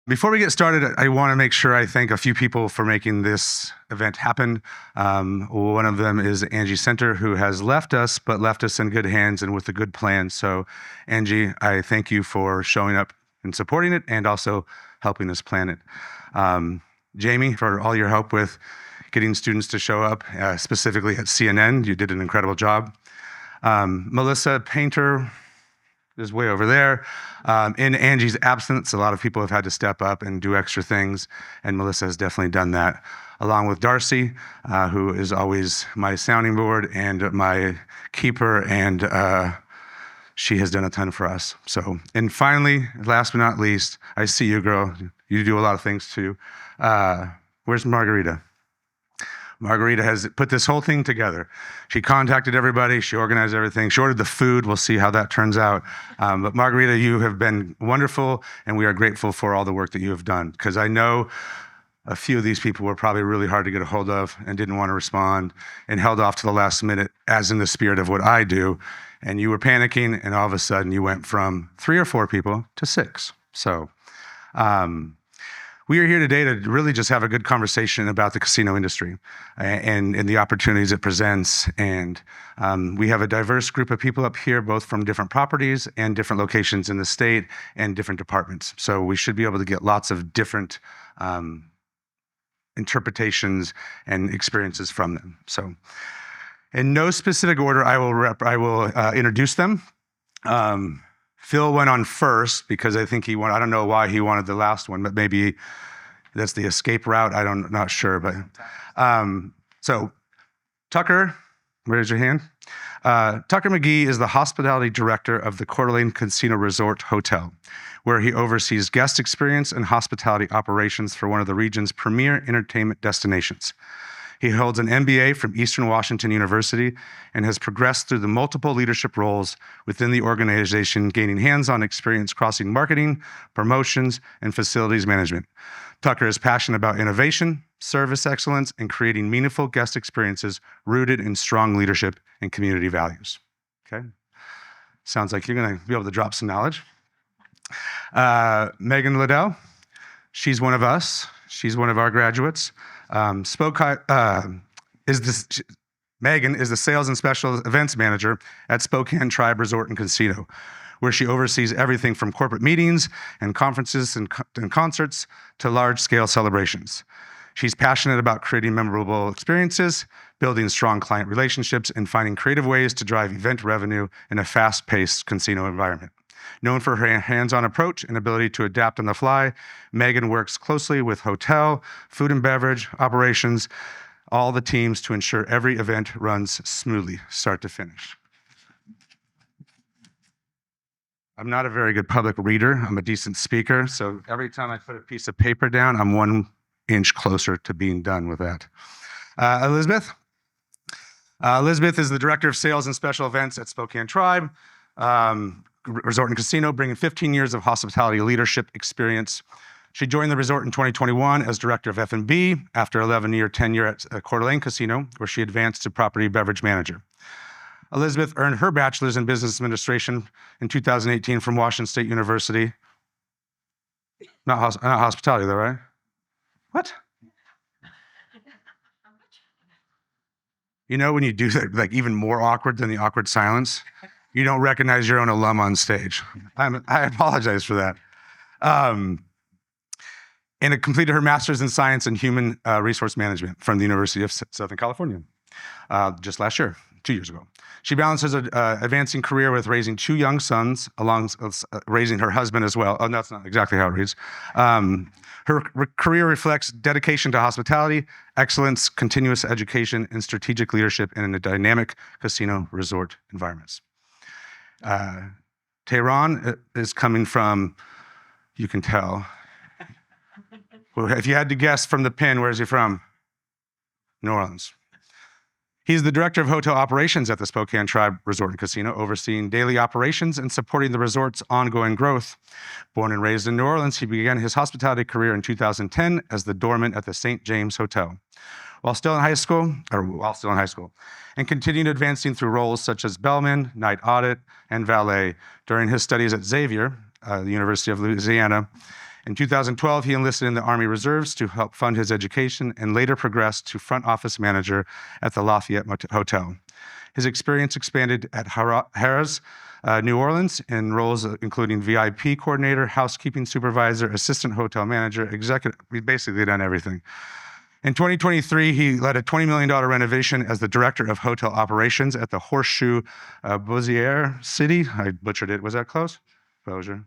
Before we get started, I want to make sure I thank a few people for making this event happen. One of them is Angie Center, who has left us, but left us in good hands and with a good plan. So, Angie, I thank you for showing up and supporting it and also helping us plan it. Jamie, for all your help with getting students to show up, specifically at CNN. You did an incredible job. Melissa Painter is way over there. In Angie's absence, a lot of people have had to step up and do extra things, and Melissa has definitely done that, along with Darcy, who is always my sounding board and my keeper, and she has done a ton for us. So, and finally, last but not least, I see you, girl. You do a lot of things too. Where's Margarita? Margarita has put this whole thing together. She contacted everybody, she organized everything, she ordered the food, we'll see how that turns out. But Margarita, you have been wonderful, and we are grateful for all the work that you have done, because I know a few of these people were probably really hard to get a hold of and didn't want to respond and held off to the last minute, as in the spirit of what I do. And you were panicking, and all of a sudden you went from 3 or 4 people to 6. So, we are here today to really just have a good conversation about the casino industry and the opportunities it presents. And we have a diverse group of people up here, both from different properties and different locations in the state and different departments. So we should be able to get lots of different interpretations and experiences from them. So in no specific order, I will introduce them. Phil went on first because I think I don't know why he wanted the last one, but maybe that's the escape route. I'm not sure, but so Tucker, raise your hand. Tucker McGee is the hospitality director of the Coeur d'Alene Casino Resort Hotel, where he oversees guest experience and hospitality operations for one of the region's premier entertainment destinations. He holds an MBA from Eastern Washington University and has progressed through the multiple leadership roles within the organization, gaining hands-on experience crossing marketing, promotions, and facilities management. Tucker is passionate about innovation, service excellence, and creating meaningful guest experiences rooted in strong leadership and community values. Okay? Sounds like you're going to be able to drop some knowledge. Meghan Lobdell, she's one of us. She's one of our graduates. Meghan is the sales and special events manager at Spokane Tribe Resort and Casino, where she oversees everything from corporate meetings and conferences and concerts to large-scale celebrations. She's passionate about creating memorable experiences, building strong client relationships, and finding creative ways to drive event revenue in a fast-paced casino environment. Known for her hands-on approach and ability to adapt on the fly, Meghan works closely with hotel, food and beverage, operations, all the teams to ensure every event runs smoothly, start to finish. I'm not a very good public reader. I'm a decent speaker, so every time I put a piece of paper down, I'm 1 inch closer to being done with that. Elizabeth? Elizabeth is the director of sales and special events at Spokane Tribe Resort and Casino, bringing 15 years of hospitality leadership experience. She joined the resort in 2021 as director of F&B after 11-year tenure at Coeur d'Alene Casino, where she advanced to property beverage manager. Elizabeth earned her bachelor's in business administration in 2018 from Washington State University. Not hospitality though, right? What? You know when you do that, like even more awkward than the awkward silence? You don't recognize your own alum on stage. I apologize for that. And it completed her master's in science and human resource management from the University of Southern California just last year, 2 years ago. She balances an advancing career with raising 2 young sons, along with raising her husband as well. Oh, that's not exactly how it reads. Her career reflects dedication to hospitality, excellence, continuous education, and strategic leadership in a dynamic casino resort environments. Tehran is coming from, you can tell. Well, if you had to guess from the pin, where is he from? New Orleans. He's the director of hotel operations at the Spokane Tribe Resort and Casino, overseeing daily operations and supporting the resort's ongoing growth. Born and raised in New Orleans, he began his hospitality career in 2010 as the doorman at the St. James Hotel. While still in high school, and continued advancing through roles such as bellman, night audit, and valet during his studies at Xavier, the University of Louisiana, In 2012, he enlisted in the Army Reserves to help fund his education and later progressed to front office manager at the Lafayette Hotel. His experience expanded at Harrah's, New Orleans, in roles including VIP coordinator, housekeeping supervisor, assistant hotel manager, executive. We basically done everything. In 2023, he led a $20 million renovation as the director of hotel operations at the Horseshoe Beausier City. I butchered it. Was that close? Beausier.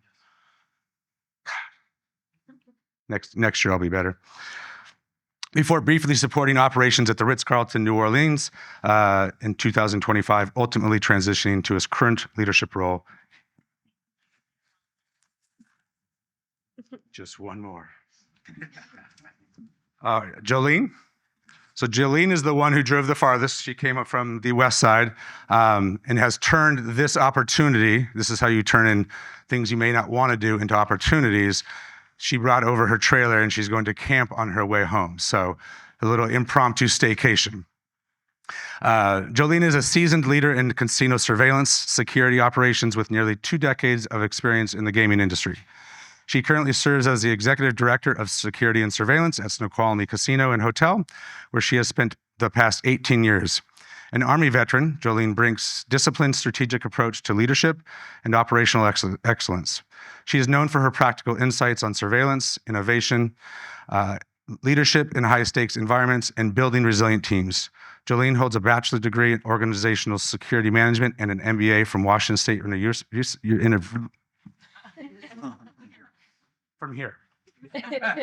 Next year I'll be better. Before briefly supporting operations at the Ritz-Carlton, New Orleans in 2025, ultimately transitioning to his current leadership role. Just one more. Jolene. So Jolene is the one who drove the farthest. She came up from the west side and has turned this opportunity, this is how you turn in things you may not want to do into opportunities. She brought over her trailer and she's going to camp on her way home. So a little impromptu staycation. Jolene is a seasoned leader in casino surveillance security operations with nearly 2 decades of experience in the gaming industry. She currently serves as the executive director of security and surveillance at Snoqualmie Casino and Hotel, where she has spent the past 18 years. An Army veteran, Jolene brings disciplined, strategic approach to leadership and operational excellence. She is known for her practical insights on surveillance, innovation, leadership in high-stakes environments, and building resilient teams. Jolene holds a bachelor's degree in organizational security management and an MBA from Washington State from here.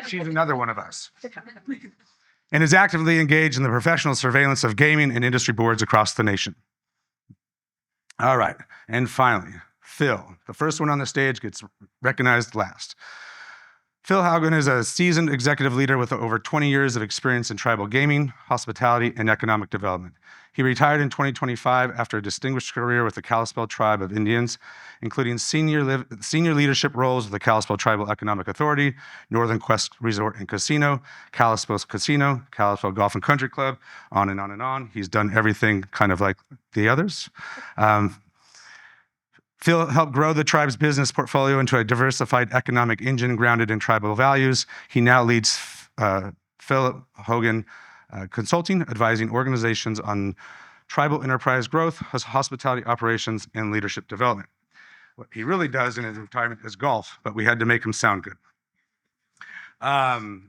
She's another one of us. And is actively engaged in the professional surveillance of gaming and industry boards across the nation. All right, and finally, Phil. The first one on the stage gets recognized last. Phil Haugen is a seasoned executive leader with over 20 years of experience in tribal gaming, hospitality, and economic development. He retired in 2025 after a distinguished career with the Kalispel Tribe of Indians, including senior leadership roles with the Kalispel Tribal Economic Authority, Northern Quest Resort and Casino, Kalispel Casino, Kalispel Golf and Country Club, on and on and on. He's done everything kind of like the others. Phil helped grow the tribe's business portfolio into a diversified economic engine grounded in tribal values. He now leads Philip Haugen Consulting, advising organizations on tribal enterprise growth, hospitality operations, and leadership development. What he really does in his retirement is golf, but we had to make him sound good.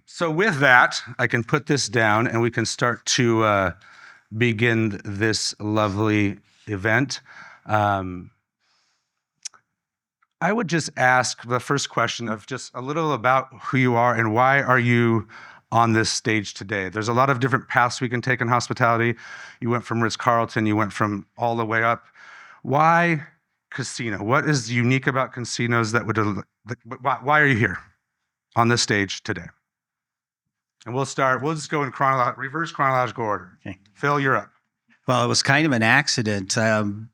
So with that, I can put this down and we can start to begin this lovely event. I would just ask the first question of just a little about who you are and why are you on this stage today. There's a lot of different paths we can take in hospitality. You went from Ritz-Carlton, you went from all the way up. Why casino? What is unique about casinos that would, why are you here on this stage today? And we'll just go in reverse chronological order. Okay. Phil, you're up. Well, it was kind of an accident.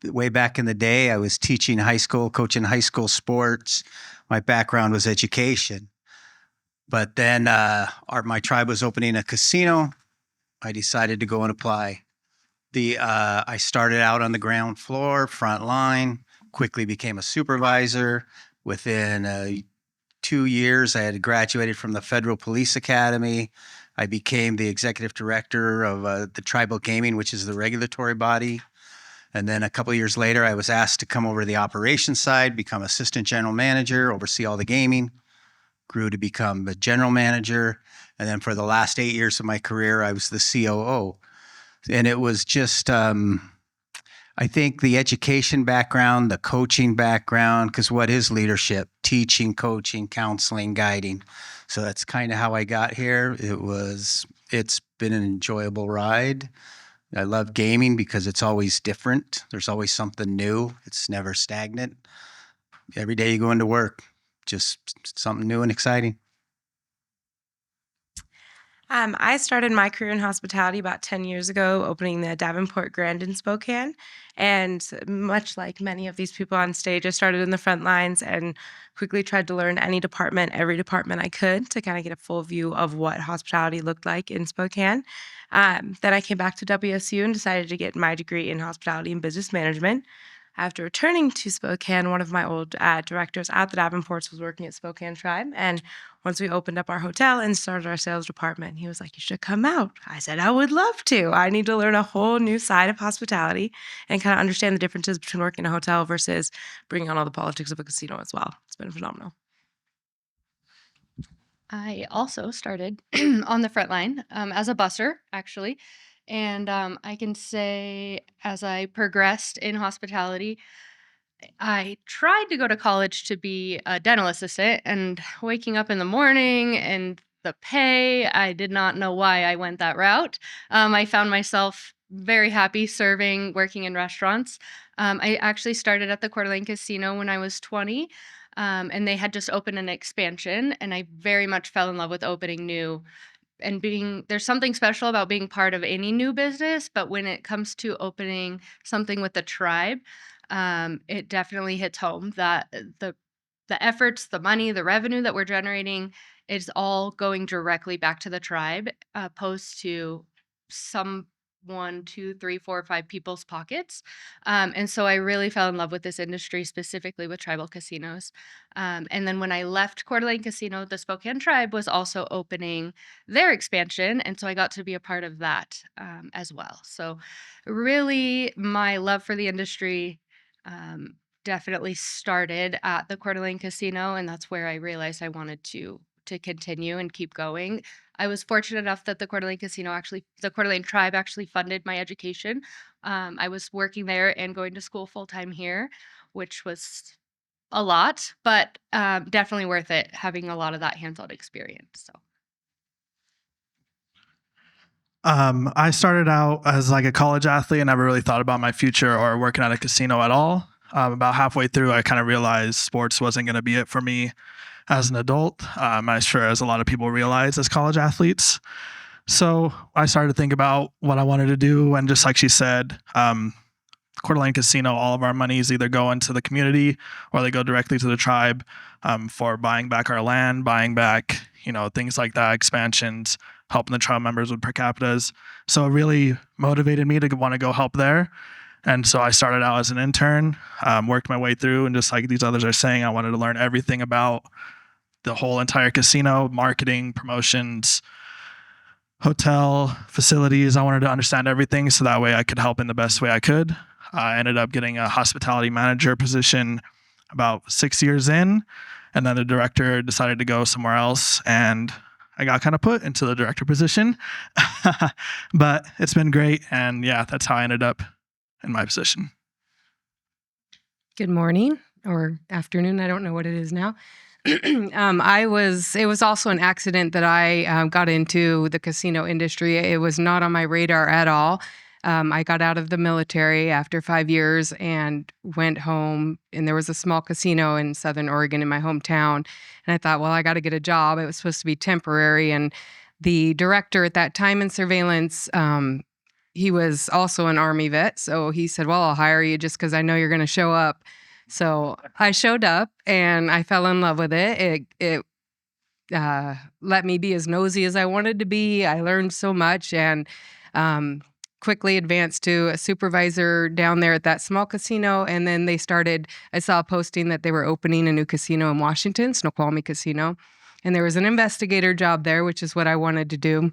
Way back in the day, I was teaching high school, coaching high school sports. My background was education. But then my tribe was opening a casino. I decided to go and apply. I started out on the ground floor, front line, quickly became a supervisor. Within 2 years, I had graduated from the Federal Police Academy. I became the executive director of the Tribal Gaming, which is the regulatory body. And then a couple of years later, I was asked to come over to the operations side, become assistant general manager, oversee all the gaming. Grew to become a general manager. And then for the last 8 years of my career, I was the COO. And it was just, I think the education background, the coaching background, because what is leadership? Teaching, coaching, counseling, guiding. So that's kind of how I got here. It's been an enjoyable ride. I love gaming because it's always different. There's always something new. It's never stagnant. Every day you go into work, just something new and exciting. I started my career in hospitality about 10 years ago, opening the Davenport Grand in Spokane. And much like many of these people on stage, I started in the front lines and quickly tried to learn every department I could to kind of get a full view of what hospitality looked like in Spokane. Then I came back to WSU and decided to get my degree in hospitality and business management. After returning to Spokane, one of my old directors at the Davenports was working at Spokane Tribe. And once we opened up our hotel and started our sales department, he was like, "You should come out." I said, "I would love to. I need to learn a whole new side of hospitality and kind of understand the differences between working in a hotel versus bringing on all the politics of a casino as well." It's been phenomenal. I also started on the front line as a busser, actually. And I can say, as I progressed in hospitality, I tried to go to college to be a dental assistant, and waking up in the morning and the pay, I did not know why I went that route. I found myself very happy serving, working in restaurants. I actually started at the Coeur d'Alene Casino when I was 20, and they had just opened an expansion, and I very much fell in love with opening new and there's something special about being part of any new business, but when it comes to opening something with the tribe, it definitely hits home that the efforts, the money, the revenue that we're generating is all going directly back to the tribe, opposed to some 1, 2, 3, 4, 5 people's pockets. And so I really fell in love with this industry, specifically with tribal casinos. And then when I left Coeur d'Alene Casino, the Spokane Tribe was also opening their expansion. And so I got to be a part of that as well. So really, my love for the industry definitely started at the Coeur d'Alene Casino, and that's where I realized I wanted to continue and keep going. I was fortunate enough that the Coeur d'Alene the Coeur d'Alene Tribe actually funded my education. I was working there and going to school full time here, which was a lot, but definitely worth it, having a lot of that hands-on experience. So. I started out as like a college athlete and never really thought about my future or working at a casino at all. About halfway through, I kind of realized sports wasn't going to be it for me as an adult, as sure as a lot of people realize as college athletes. So I started to think about what I wanted to do. And just like she said, Coeur d'Alene Casino, all of our monies either go into the community or they go directly to the tribe for buying back our land, buying back, things like that, expansions, helping the tribe members with per capitas. So it really motivated me to want to go help there. And so I started out as an intern, worked my way through, and just like these others are saying, I wanted to learn everything about the whole entire casino, marketing, promotions, hotel, facilities. I wanted to understand everything so that way I could help in the best way I could. I ended up getting a hospitality manager position about 6 years in, and then the director decided to go somewhere else, and I got kind of put into the director position. But it's been great, and yeah, that's how I ended up in my position. Good morning or afternoon. I don't know what it is now. It was also an accident that I got into the casino industry. It was not on my radar at all. I got out of the military after 5 years and went home, and there was a small casino in Southern Oregon in my hometown. And I thought, well, I got to get a job. It was supposed to be temporary. And the director at that time in surveillance, he was also an Army vet. So he said, well, I'll hire you just because I know you're going to show up. So I showed up and I fell in love with it. It let me be as nosy as I wanted to be. I learned so much and quickly advanced to a supervisor down there at that small casino. And then I saw a posting that they were opening a new casino in Washington, Snoqualmie Casino. And there was an investigator job there, which is what I wanted to do.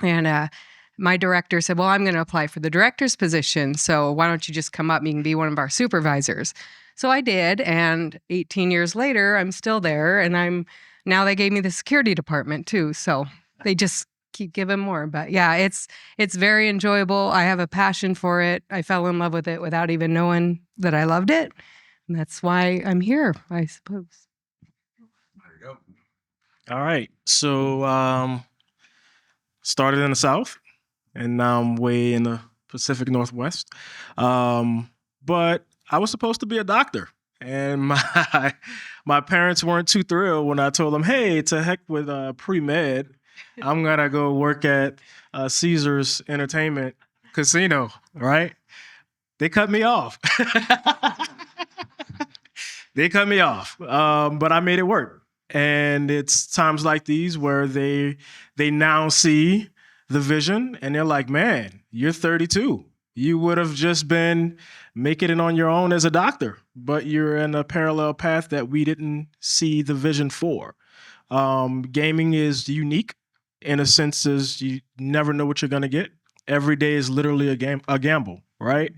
And my director said, well, I'm going to apply for the director's position. So why don't you just come up? You can be one of our supervisors. So I did. And 18 years later, I'm still there. And now they gave me the security department too. So they just keep giving more. But yeah, it's very enjoyable. I have a passion for it. I fell in love with it without even knowing that I loved it. And that's why I'm here, I suppose. There you go. All right. So started in the South, and now I'm way in the Pacific Northwest. But I was supposed to be a doctor, and my parents weren't too thrilled when I told them, hey, to heck with pre-med. I'm going to go work at Caesars Entertainment Casino, right? They cut me off. They cut me off, but I made it work. And it's times like these where they now see the vision and they're like, man, you're 32. You would have just been making it on your own as a doctor, but you're in a parallel path that we didn't see the vision for. Gaming is unique in a sense as you never know what you're going to get. Every day is literally a gamble, right?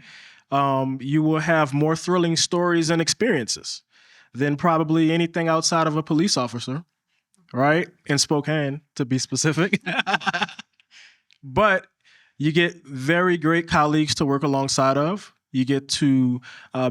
You will have more thrilling stories and experiences than probably anything outside of a police officer, right? In Spokane, to be specific. But you get very great colleagues to work alongside of. You get to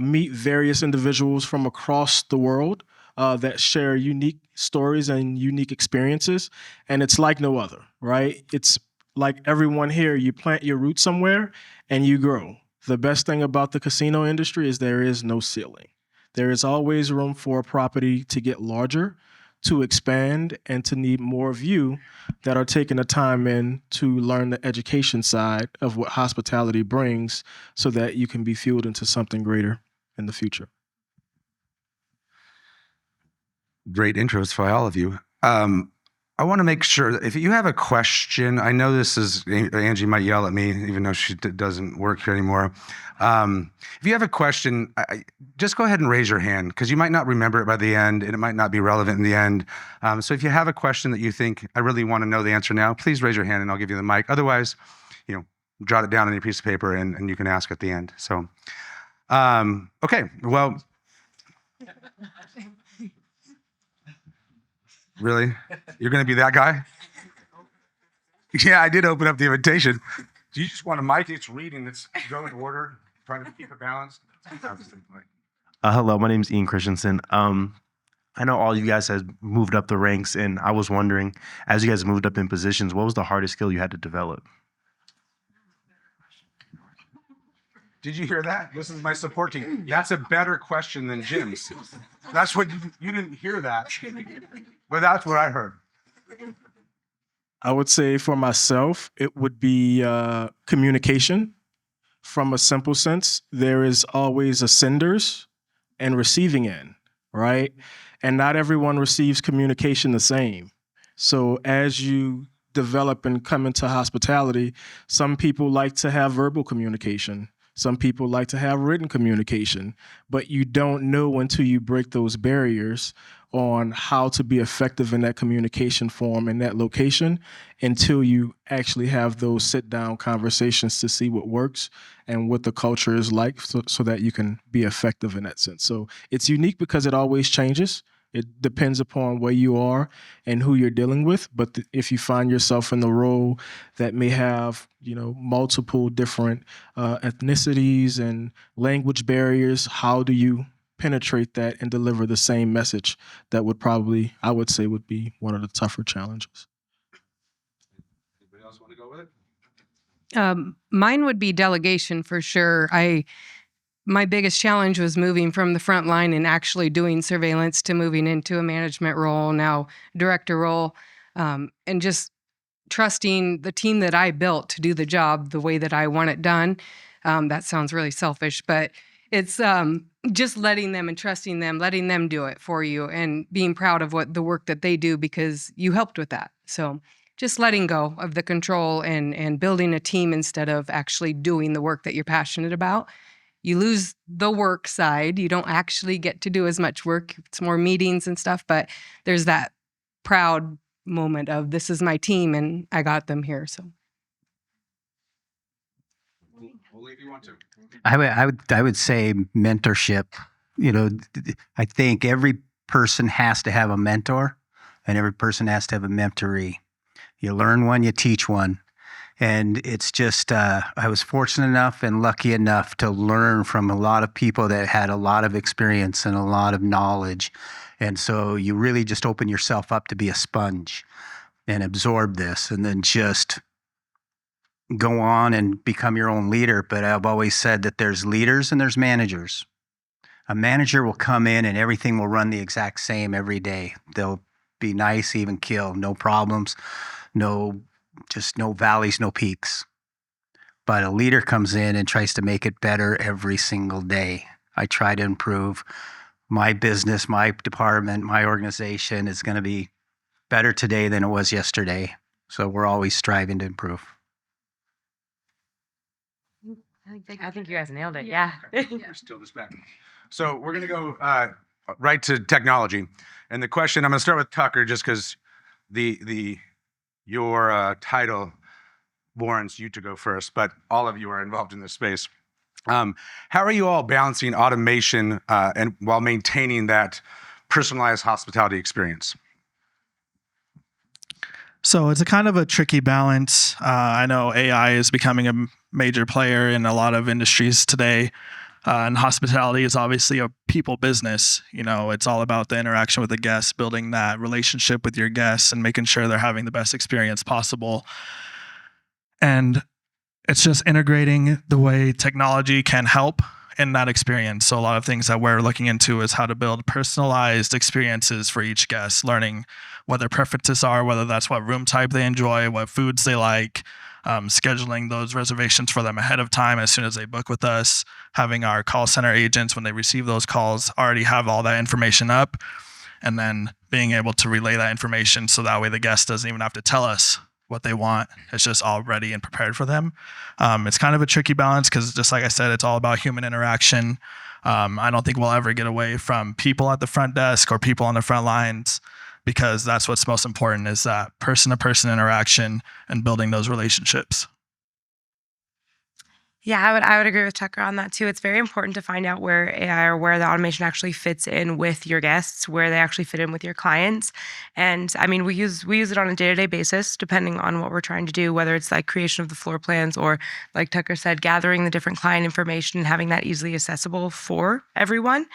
meet various individuals from across the world that share unique stories and unique experiences. And it's like no other, right? It's like everyone here, you plant your roots somewhere and you grow. The best thing about the casino industry is there is no ceiling. There is always room for a property to get larger, to expand, and to need more of you that are taking the time in to learn the education side of what hospitality brings so that you can be fueled into something greater in the future. Great intros for all of you. I want to make sure if you have a question, I know this is, Angie might yell at me, even though she doesn't work here anymore. If you have a question, just go ahead and raise your hand because you might not remember it by the end and it might not be relevant in the end. So if you have a question that you think, I really want to know the answer now, please raise your hand and I'll give you the mic. Otherwise, jot it down on your piece of paper and you can ask at the end. So, okay, well. Really? You're going to be that guy? Yeah, I did open up the invitation. Do you just want a mic? It's reading. It's going in order, trying to keep it balanced. Hello, my name is Ian Christensen. I know all you guys have moved up the ranks, and I was wondering, as you guys moved up in positions, what was the hardest skill you had to develop? Did you hear that? This is my support team. That's a better question than Jim's. That's what you didn't hear that, but that's what I heard. I would say for myself, it would be communication. From a simple sense, there is always a senders and receiving end, right? And not everyone receives communication the same. So as you develop and come into hospitality, some people like to have verbal communication. Some people like to have written communication, but you don't know until you break those barriers on how to be effective in that communication form in that location until you actually have those sit-down conversations to see what works and what the culture is like so that you can be effective in that sense. So it's unique because it always changes. It depends upon where you are and who you're dealing with. But if you find yourself in the role that may have, multiple different ethnicities and language barriers, how do you penetrate that and deliver the same message? That would probably, I would say, would be one of the tougher challenges. Anybody else want to go with it? Mine would be delegation for sure. My biggest challenge was moving from the front line and actually doing surveillance to moving into a management role, now director role, and just trusting the team that I built to do the job the way that I want it done. That sounds really selfish, but it's just letting them and trusting them, letting them do it for you and being proud of the work that they do because you helped with that. So just letting go of the control and building a team instead of actually doing the work that you're passionate about. You lose the work side. You don't actually get to do as much work. It's more meetings and stuff, but there's that proud moment of this is my team and I got them here. So Only if you want to. I would say mentorship. I think every person has to have a mentor and every person has to have a mentoree. You learn one, you teach one. And it's just, I was fortunate enough and lucky enough to learn from a lot of people that had a lot of experience and a lot of knowledge. And so you really just open yourself up to be a sponge and absorb this and then just go on and become your own leader. But I've always said that there's leaders and there's managers. A manager will come in and everything will run the exact same every day. They'll be nice, even kill, no problems, no valleys, no peaks. But a leader comes in and tries to make it better every single day. I try to improve my business, my department, my organization is going to be better today than it was yesterday. So we're always striving to improve. I think you guys nailed it. Yeah. Still this back. So we're gonna go right to technology, and the question I'm gonna start with Tucker, just because your title warrants you to go first, but all of you are involved in this space. How are you all balancing automation and while maintaining that personalized hospitality experience? So it's a kind of a tricky balance. I know AI is becoming a major player in a lot of industries today. And hospitality is obviously a people business. You know, it's all about the interaction with the guests, building that relationship with your guests and making sure they're having the best experience possible. And it's just integrating the way technology can help in that experience. So a lot of things that we're looking into is how to build personalized experiences for each guest, learning what their preferences are, whether that's what room type they enjoy, what foods they like, scheduling those reservations for them ahead of time as soon as they book with us, having our call center agents, when they receive those calls, already have all that information up, and then being able to relay that information so that way the guest doesn't even have to tell us what they want. It's just all ready and prepared for them. It's kind of a tricky balance because, just like I said, it's all about human interaction. I don't think we'll ever get away from people at the front desk or people on the front lines, because that's what's most important, is that person-to-person interaction and building those relationships. Yeah, I would agree with Tucker on that too. It's very important to find out where AI or where the automation actually fits in with your guests, where they actually fit in with your clients. And I mean, we use it on a day-to-day basis, depending on what we're trying to do, whether it's like creation of the floor plans or, like Tucker said, gathering the different client information and having that easily accessible for everyone.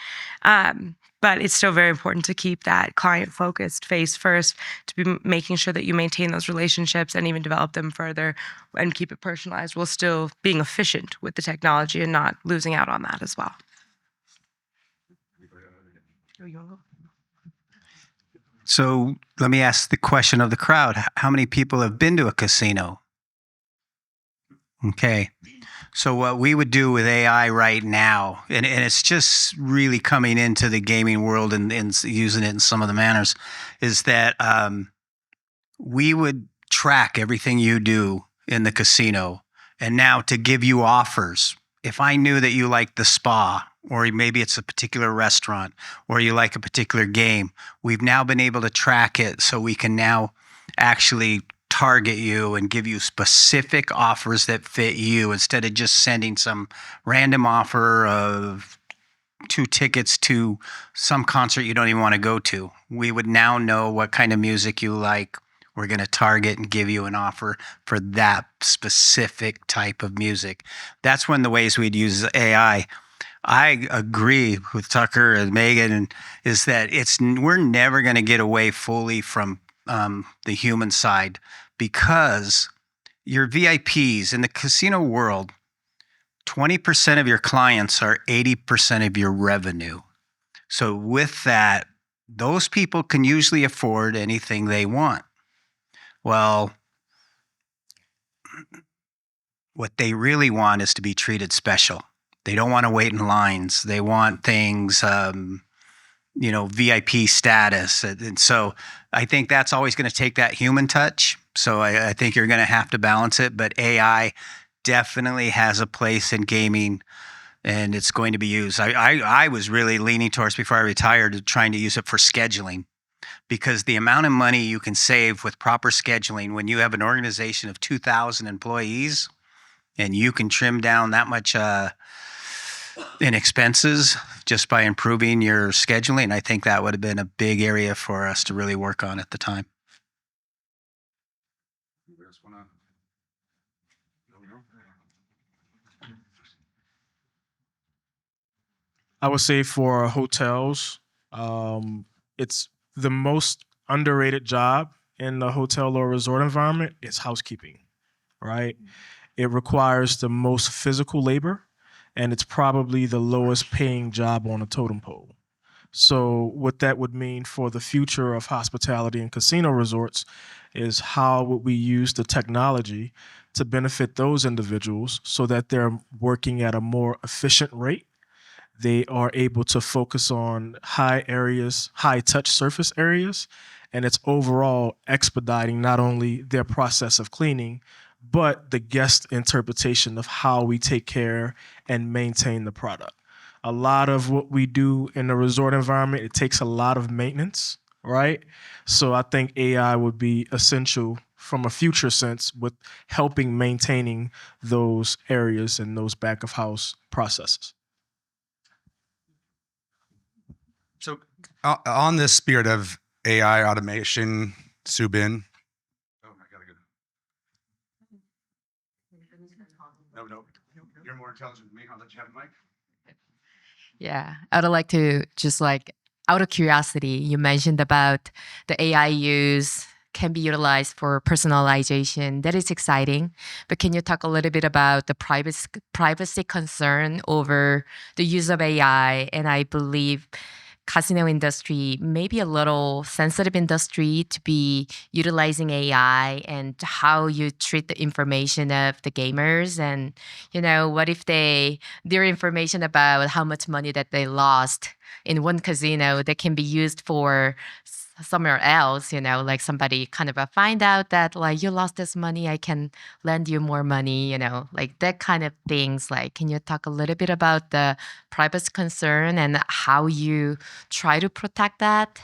But it's still very important to keep that client-focused face first, to be making sure that you maintain those relationships and even develop them further and keep it personalized while still being efficient with the technology and not losing out on that as well. So let me ask the question of the crowd. How many people have been to a casino? Okay. So what we would do with AI right now, and it's just really coming into the gaming world and using it in some of the manners, is that we would track everything you do in the casino. And now to give you offers, if I knew that you like the spa, or maybe it's a particular restaurant, or you like a particular game, we've now been able to track it so we can now actually target you and give you specific offers that fit you, instead of just sending some random offer of 2 tickets to some concert you don't even want to go to. We would now know what kind of music you like. We're going to target and give you an offer for that specific type of music. That's one of the ways we'd use AI. I agree with Tucker and Meghan, is that we're never going to get away fully from the human side, because your VIPs in the casino world, 20% of your clients are 80% of your revenue. So with that, those people can usually afford anything they want. Well, what they really want is to be treated special. They don't want to wait in lines. They want things, VIP status. And so I think that's always going to take that human touch. So I think you're going to have to balance it. But AI definitely has a place in gaming, and it's going to be used. I was really leaning towards, before I retired, trying to use it for scheduling, because the amount of money you can save with proper scheduling when you have an organization of 2,000 employees, and you can trim down that much in expenses just by improving your scheduling. I think that would have been a big area for us to really work on at the time. I would say for hotels, it's the most underrated job in the hotel or resort environment is housekeeping, right? It requires the most physical labor, and it's probably the lowest paying job on a totem pole. So what that would mean for the future of hospitality and casino resorts is, how would we use the technology to benefit those individuals so that they're working at a more efficient rate? They are able to focus on high touch surface areas, and it's overall expediting not only their process of cleaning, but the guest interpretation of how we take care and maintain the product. A lot of what we do in the resort environment, it takes a lot of maintenance, right? So I think AI would be essential from a future sense with helping maintaining those areas and those back of house processes. So, on this spirit of AI automation, Subin. Oh, I gotta go. No. You're more intelligent than me. I'll let you have the mic. Yeah, I'd like to just like out of curiosity, you mentioned about the AI use can be utilized for personalization. That is exciting. But can you talk a little bit about the privacy concern over the use of AI? And I believe casino industry may be a little sensitive industry to be utilizing AI and how you treat the information of the gamers. And, what if their information about how much money that they lost in one casino that can be used for somewhere else, like somebody kind of find out that like you lost this money, I can lend you more money, like that kind of things. Like, can you talk a little bit about the privacy concern and how you try to protect that?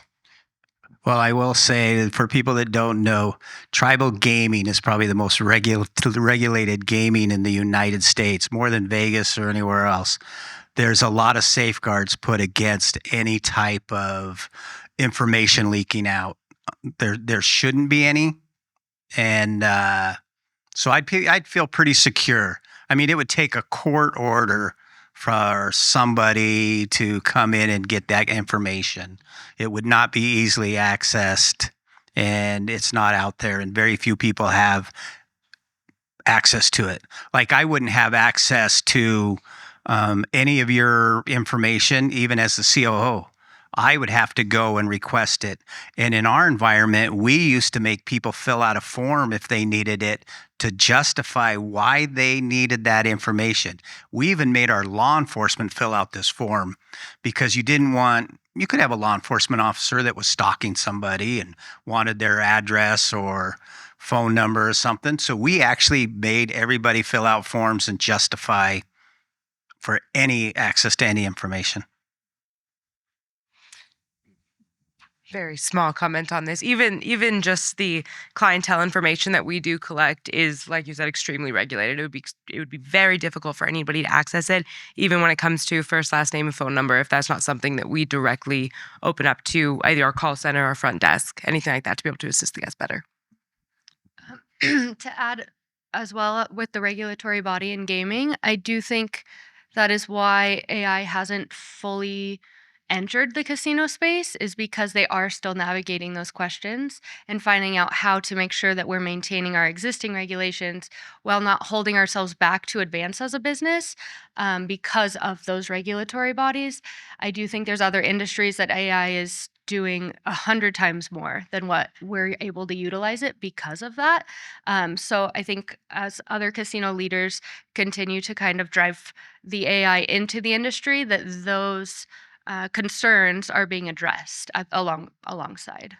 Well, I will say for people that don't know, tribal gaming is probably the most regulated gaming in the United States, more than Vegas or anywhere else. There's a lot of safeguards put against any type of information leaking out. There shouldn't be any, and so I'd feel pretty secure. I mean, it would take a court order for somebody to come in and get that information. It would not be easily accessed, and it's not out there, and very few people have access to it. Like I wouldn't have access to any of your information, even as the COO. I would have to go and request it. And in our environment, we used to make people fill out a form if they needed it to justify why they needed that information. We even made our law enforcement fill out this form because you could have a law enforcement officer that was stalking somebody and wanted their address or phone number or something. So we actually made everybody fill out forms and justify for any access to any information. Very small comment on this. Even just the clientele information that we do collect is, like you said, extremely regulated. It would be very difficult for anybody to access it, even when it comes to first, last name, and phone number, if that's not something that we directly open up to either our call center or front desk, anything like that, to be able to assist the guest better. To add as well with the regulatory body in gaming, I do think that is why AI hasn't fully entered the casino space, is because they are still navigating those questions and finding out how to make sure that we're maintaining our existing regulations while not holding ourselves back to advance as a business because of those regulatory bodies. I do think there's other industries that AI is doing 100 times more than what we're able to utilize it because of that. So I think as other casino leaders continue to kind of drive the AI into the industry, that those concerns are being addressed alongside.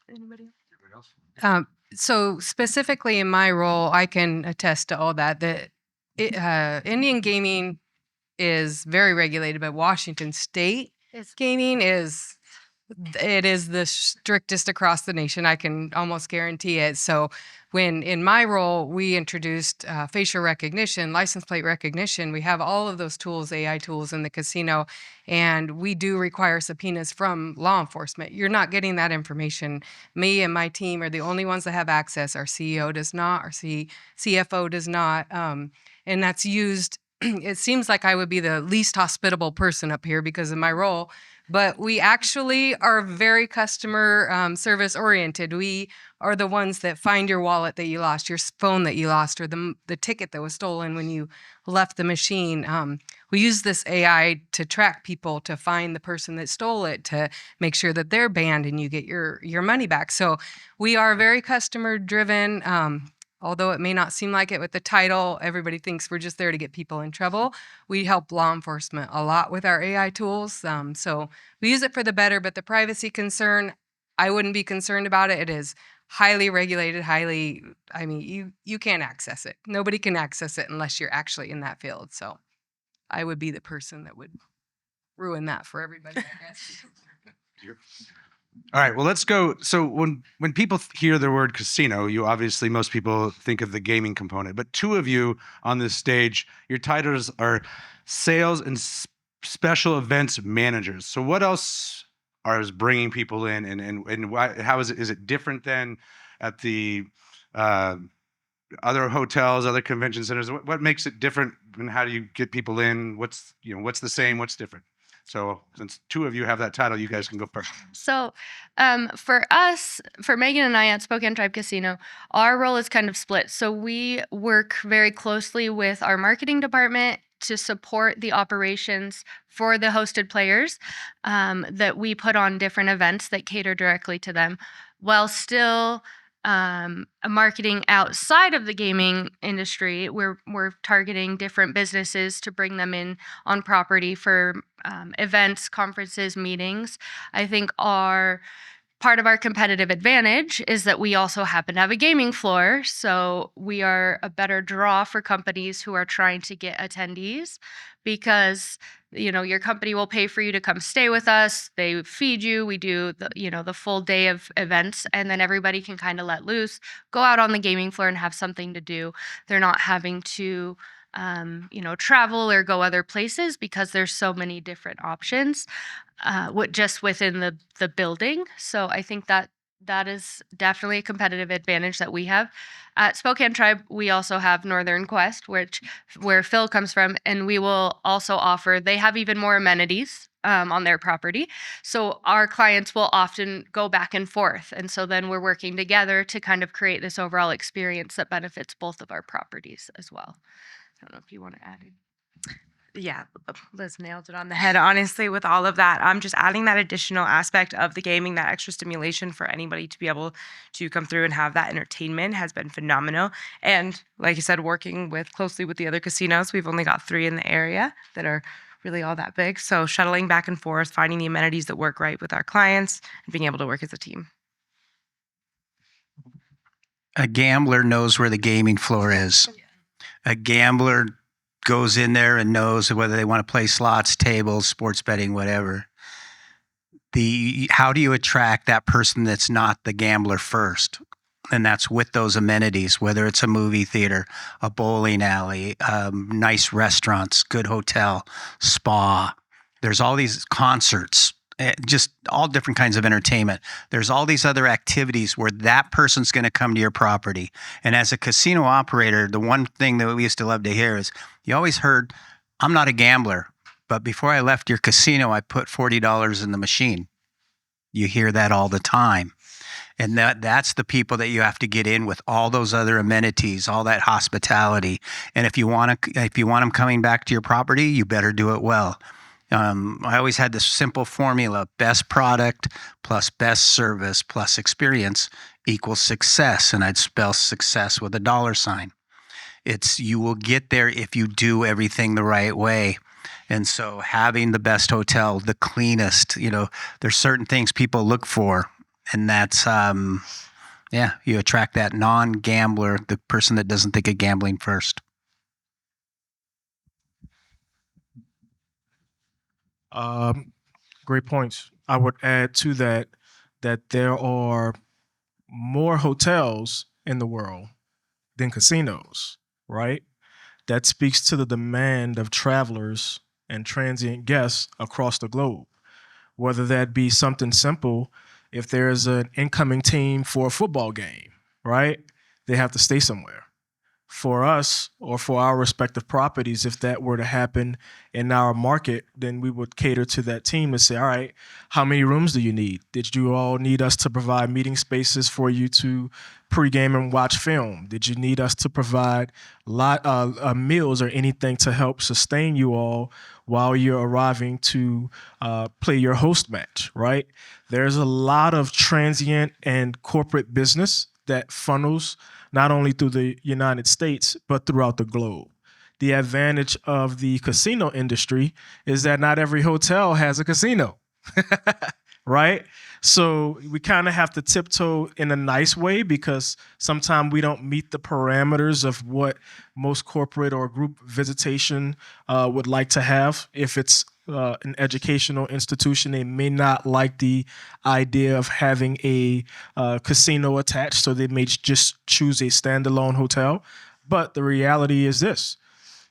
Anybody else? So specifically in my role, I can attest to all that. Indian gaming is very regulated, but Washington State gaming is the strictest across the nation. I can almost guarantee it. So when in my role, we introduced facial recognition, license plate recognition, we have all of those tools, AI tools in the casino, and we do require subpoenas from law enforcement. You're not getting that information. Me and my team are the only ones that have access. Our CEO does not, our CFO does not, and that's used. It seems like I would be the least hospitable person up here because of my role, but we actually are very customer service oriented. We are the ones that find your wallet that you lost, your phone that you lost, or the ticket that was stolen when you left the machine. We use this AI to track people, to find the person that stole it, to make sure that they're banned and you get your money back. So we are very customer driven. Although it may not seem like it with the title, everybody thinks we're just there to get people in trouble. We help law enforcement a lot with our AI tools. So we use it for the better, but the privacy concern, I wouldn't be concerned about it. It is highly regulated, highly, I mean, you can't access it. Nobody can access it unless you're actually in that field. So I would be the person that would ruin that for everybody, I guess. All right, well, let's go. So when people hear the word casino, most people think of the gaming component. But two of you on this stage, your titles are sales and special events managers. So what else is bringing people in, and why, how is it different than at the other hotels, other convention centers? What makes it different, and how do you get people in? What's the same? What's different? So since two of you have that title, you guys can go first. So, for us, for Megan and I at Spokane Tribe Casino, our role is kind of split. So we work very closely with our marketing department to support the operations for the hosted players, that we put on different events that cater directly to them, while still marketing outside of the gaming industry. We're targeting different businesses to bring them in on property for events, conferences, meetings. I think part of our competitive advantage is that we also happen to have a gaming floor, so we are a better draw for companies who are trying to get attendees, because your company will pay for you to come stay with us. They feed you. We do the full day of events, and then everybody can kind of let loose, go out on the gaming floor and have something to do. They're not having to travel or go other places, because there's so many different options just within the building. So I think that is definitely a competitive advantage that we have. At Spokane Tribe, we also have Northern Quest, where Phil comes from, and we will also offer, they have even more amenities on their property. So our clients will often go back and forth. And so then we're working together to kind of create this overall experience that benefits both of our properties as well. I don't know if you want to add in. Yeah, Liz nailed it on the head. Honestly, with all of that, I'm just adding that additional aspect of the gaming, that extra stimulation for anybody to be able to come through and have that entertainment has been phenomenal. And like you said, working closely with the other casinos, we've only got 3 in the area that are really all that big. So shuttling back and forth, finding the amenities that work right with our clients, and being able to work as a team. A gambler knows where the gaming floor is. A gambler goes in there and knows whether they want to play slots, tables, sports betting, whatever. How do you attract that person that's not the gambler first? And that's with those amenities, whether it's a movie theater, a bowling alley, nice restaurants, good hotel, spa. There's all these concerts, just all different kinds of entertainment. There's all these other activities where that person's going to come to your property. And as a casino operator, the one thing that we used to love to hear is, you always heard, I'm not a gambler, but before I left your casino, I put $40 in the machine. You hear that all the time. And that's the people that you have to get in with all those other amenities, all that hospitality. And if you want them coming back to your property, you better do it well. I always had this simple formula: best product plus best service plus experience equals success. And I'd spell success with a $sign. You will get there if you do everything the right way. And so having the best hotel, the cleanest, there's certain things people look for. And that's, you attract that non-gambler, the person that doesn't think of gambling first. Great points. I would add to that there are more hotels in the world than casinos, right? That speaks to the demand of travelers and transient guests across the globe. Whether that be something simple, if there's an incoming team for a football game, right? They have to stay somewhere. For us, or for our respective properties, if that were to happen in our market, then we would cater to that team and say, all right, how many rooms do you need? Did you all need us to provide meeting spaces for you to pregame and watch film? Did you need us to provide meals or anything to help sustain you all while you're arriving to play your host match, right? There's a lot of transient and corporate business that funnels not only through the United States, but throughout the globe. The advantage of the casino industry is that not every hotel has a casino, right? So we kind of have to tiptoe in a nice way because sometimes we don't meet the parameters of what most corporate or group visitation would like to have. If it's an educational institution, they may not like the idea of having a casino attached, so they may just choose a standalone hotel. But the reality is this: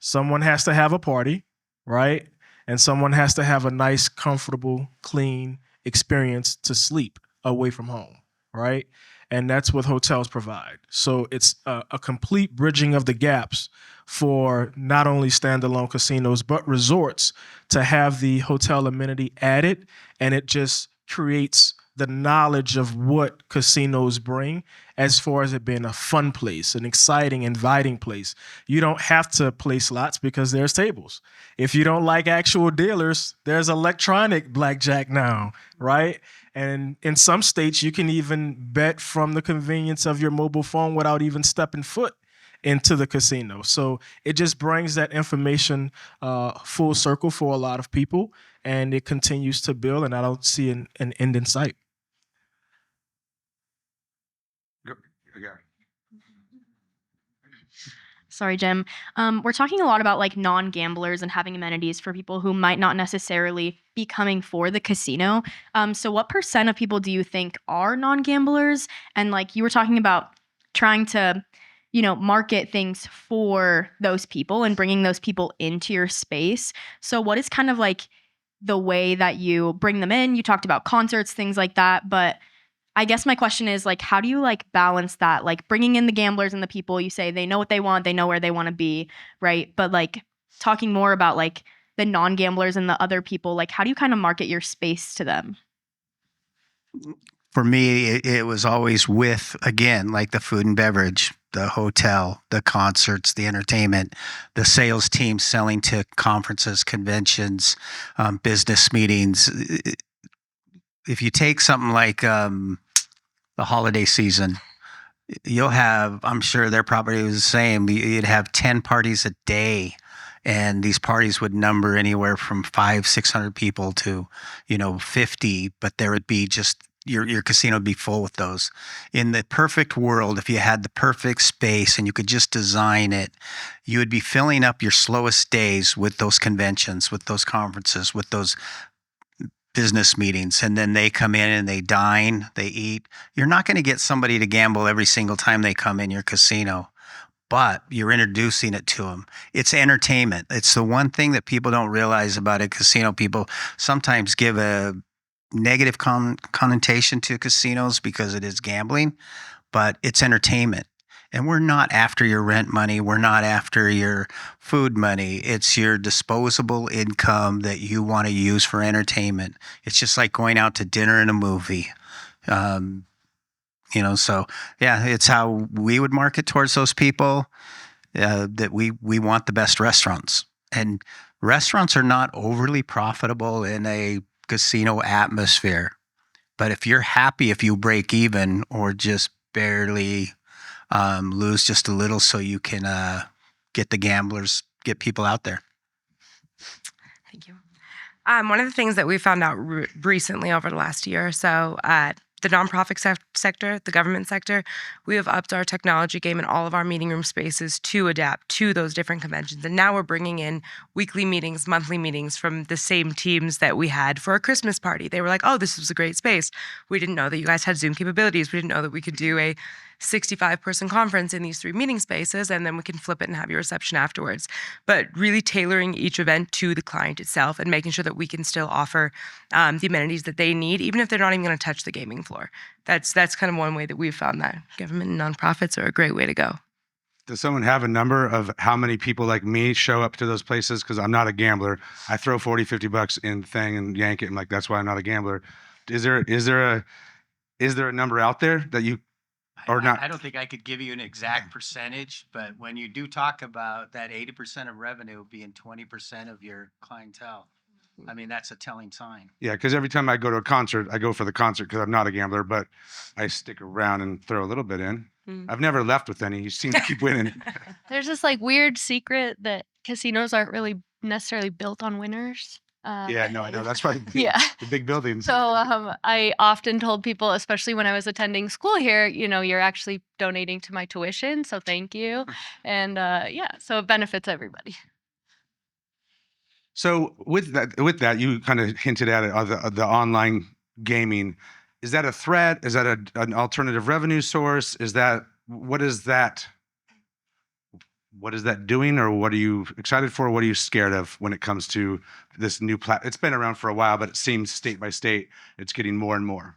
someone has to have a party, right? And someone has to have a nice, comfortable, clean experience to sleep away from home, right? And that's what hotels provide. So it's a complete bridging of the gaps for not only standalone casinos, but resorts to have the hotel amenity added. And it just creates the knowledge of what casinos bring as far as it being a fun place, an exciting, inviting place. You don't have to play slots because there's tables. If you don't like actual dealers, there's electronic blackjack now, right? And in some states, you can even bet from the convenience of your mobile phone without even stepping foot into the casino. So it just brings that information full circle for a lot of people, and it continues to build, and I don't see an end in sight. Sorry, Jim. We're talking a lot about like non-gamblers and having amenities for people who might not necessarily be coming for the casino. So what % of people do you think are non-gamblers? And like you were talking about trying to, market things for those people and bringing those people into your space. So what is kind of like the way that you bring them in? You talked about concerts, things like that, but I guess my question is like, how do you like balance that? Like bringing in the gamblers and the people, you say they know what they want, they know where they want to be, right? But like talking more about like the non-gamblers and the other people, like how do you kind of market your space to them? For me, it was always with, again, like the food and beverage, the hotel, the concerts, the entertainment, the sales team selling to conferences, conventions, business meetings. If you take something like the holiday season, you'll have, I'm sure their property was the same, you'd have 10 parties a day. And these parties would number anywhere from 500-600 people to, 50, but there would be just, your casino would be full with those. In the perfect world, if you had the perfect space and you could just design it, you would be filling up your slowest days with those conventions, with those conferences, with those business meetings, and then they come in and they dine, they eat. You're not going to get somebody to gamble every single time they come in your casino, but you're introducing it to them. It's entertainment. It's the one thing that people don't realize about a casino. People sometimes give a negative connotation to casinos because it is gambling, but it's entertainment. And we're not after your rent money. We're not after your food money. It's your disposable income that you want to use for entertainment. It's just like going out to dinner and a movie. So yeah, it's how we would market towards those people, that we want the best restaurants. And restaurants are not overly profitable in a casino atmosphere. But if you're happy if you break even or just barely lose just a little so you can get people out there. Thank you. One of the things that we found out recently over the last year or so, the nonprofit sector, the government sector, we have upped our technology game in all of our meeting room spaces to adapt to those different conventions. And now we're bringing in weekly meetings, monthly meetings from the same teams that we had for a Christmas party. They were like, oh, this was a great space. We didn't know that you guys had Zoom capabilities. We didn't know that we could do a 65-person conference in these 3 meeting spaces, and then we can flip it and have your reception afterwards. But really tailoring each event to the client itself and making sure that we can still offer the amenities that they need, even if they're not even going to touch the gaming floor. That's kind of one way that we've found that government and nonprofits are a great way to go. Does someone have a number of how many people like me show up to those places? Because I'm not a gambler. I throw 40, 50 bucks in thing and yank it. And like, that's why I'm not a gambler. Is there a number out there that you, or not? I don't think I could give you an exact percentage, but when you do talk about that 80% of revenue being 20% of your clientele, I mean, that's a telling sign. Yeah, because every time I go to a concert, I go for the concert because I'm not a gambler, but I stick around and throw a little bit in. I've never left with any. You seem to keep winning. There's this like weird secret that casinos aren't really necessarily built on winners. Yeah, no, I know. That's probably Yeah. the big buildings. So I often told people, especially when I was attending school here, you're actually donating to my tuition, so thank you. And yeah, so it benefits everybody. So with that, you kind of hinted at it, the online gaming. Is that a threat? Is that an alternative revenue source? What is that? What is that doing, or what are you excited for? What are you scared of when it comes to this new It's been around for a while, but it seems state by state, it's getting more and more.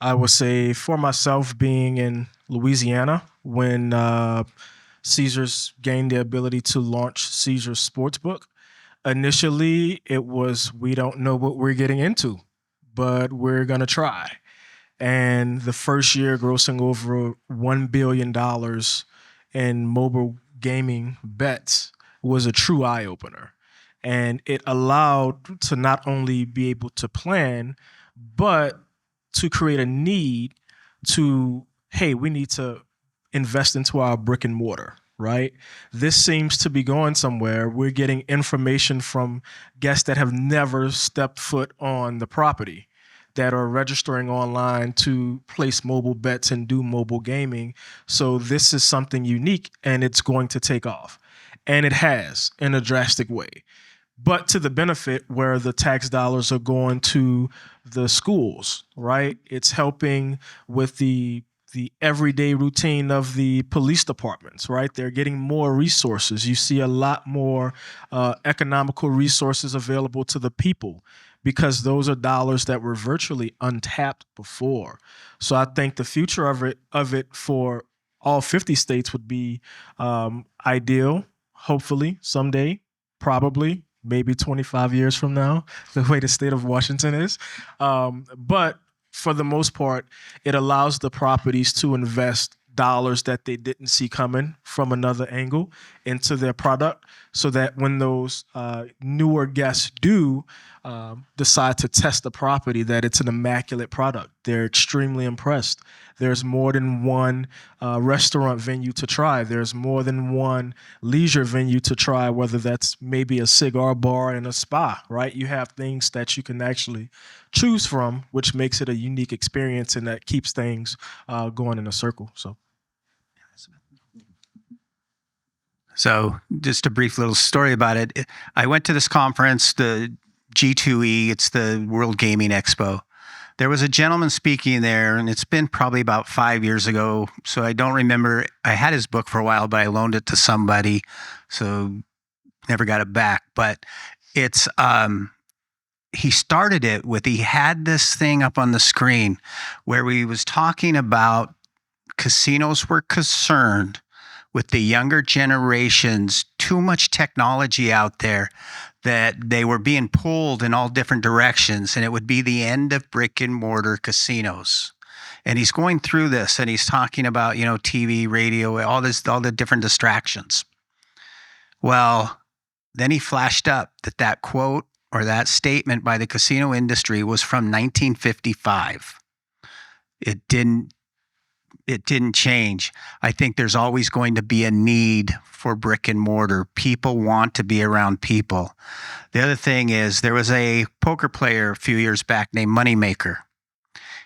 I would say for myself, being in Louisiana when Caesars gained the ability to launch Caesars Sportsbook, initially it was, we don't know what we're getting into, but we're going to try. And the first year grossing over $1 billion in mobile gaming bets was a true eye opener. And it allowed to not only be able to plan, but to create a need to, hey, we need to invest into our brick and mortar, right? This seems to be going somewhere. We're getting information from guests that have never stepped foot on the property, that are registering online to place mobile bets and do mobile gaming. So this is something unique, and it's going to take off. And it has, in a drastic way. But to the benefit where the tax dollars are going to the schools, right? It's helping with the everyday routine of the police departments, right? They're getting more resources. You see a lot more economical resources available to the people, because those are dollars that were virtually untapped before. So I think the future of it for all 50 states would be ideal, hopefully someday, probably, maybe 25 years from now, the way the state of Washington is. But for the most part, it allows the properties to invest dollars that they didn't see coming from another angle into their product, so that when those newer guests do decide to test the property, that it's an immaculate product. They're extremely impressed. There's more than one restaurant venue to try. There's more than one leisure venue to try, whether that's maybe a cigar bar and a spa, right? You have things that you can actually choose from, which makes it a unique experience, and that keeps things going in a circle. So just a brief little story about it. I went to this conference, the G2E, it's the World Gaming Expo. There was a gentleman speaking there, and it's been probably about 5 years ago, so I don't remember. I had his book for a while, but I loaned it to somebody, so never got it back. But it's he started it with, he had this thing up on the screen where he was talking about casinos were concerned with the younger generations, too much technology out there, that they were being pulled in all different directions, and it would be the end of brick and mortar casinos. And he's going through this, and he's talking about, TV, radio, all the different distractions. Well, then he flashed up that quote or that statement by the casino industry was from 1955. It didn't change. I think there's always going to be a need for brick and mortar. People want to be around people. The other thing is, there was a poker player a few years back named Moneymaker.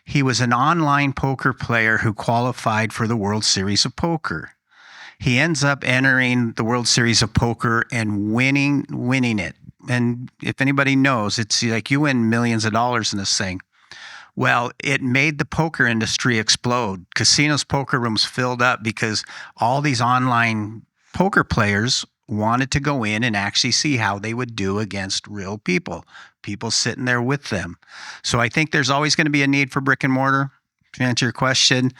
He was an online poker player who qualified for the World Series of Poker. He ends up entering the World Series of Poker and winning it. And if anybody knows, it's like you win millions of dollars in this thing. Well, it made the poker industry explode. Casinos' poker rooms filled up because all these online poker players wanted to go in and actually see how they would do against real people sitting there with them. So I think there's always going to be a need for brick and mortar, to answer your question.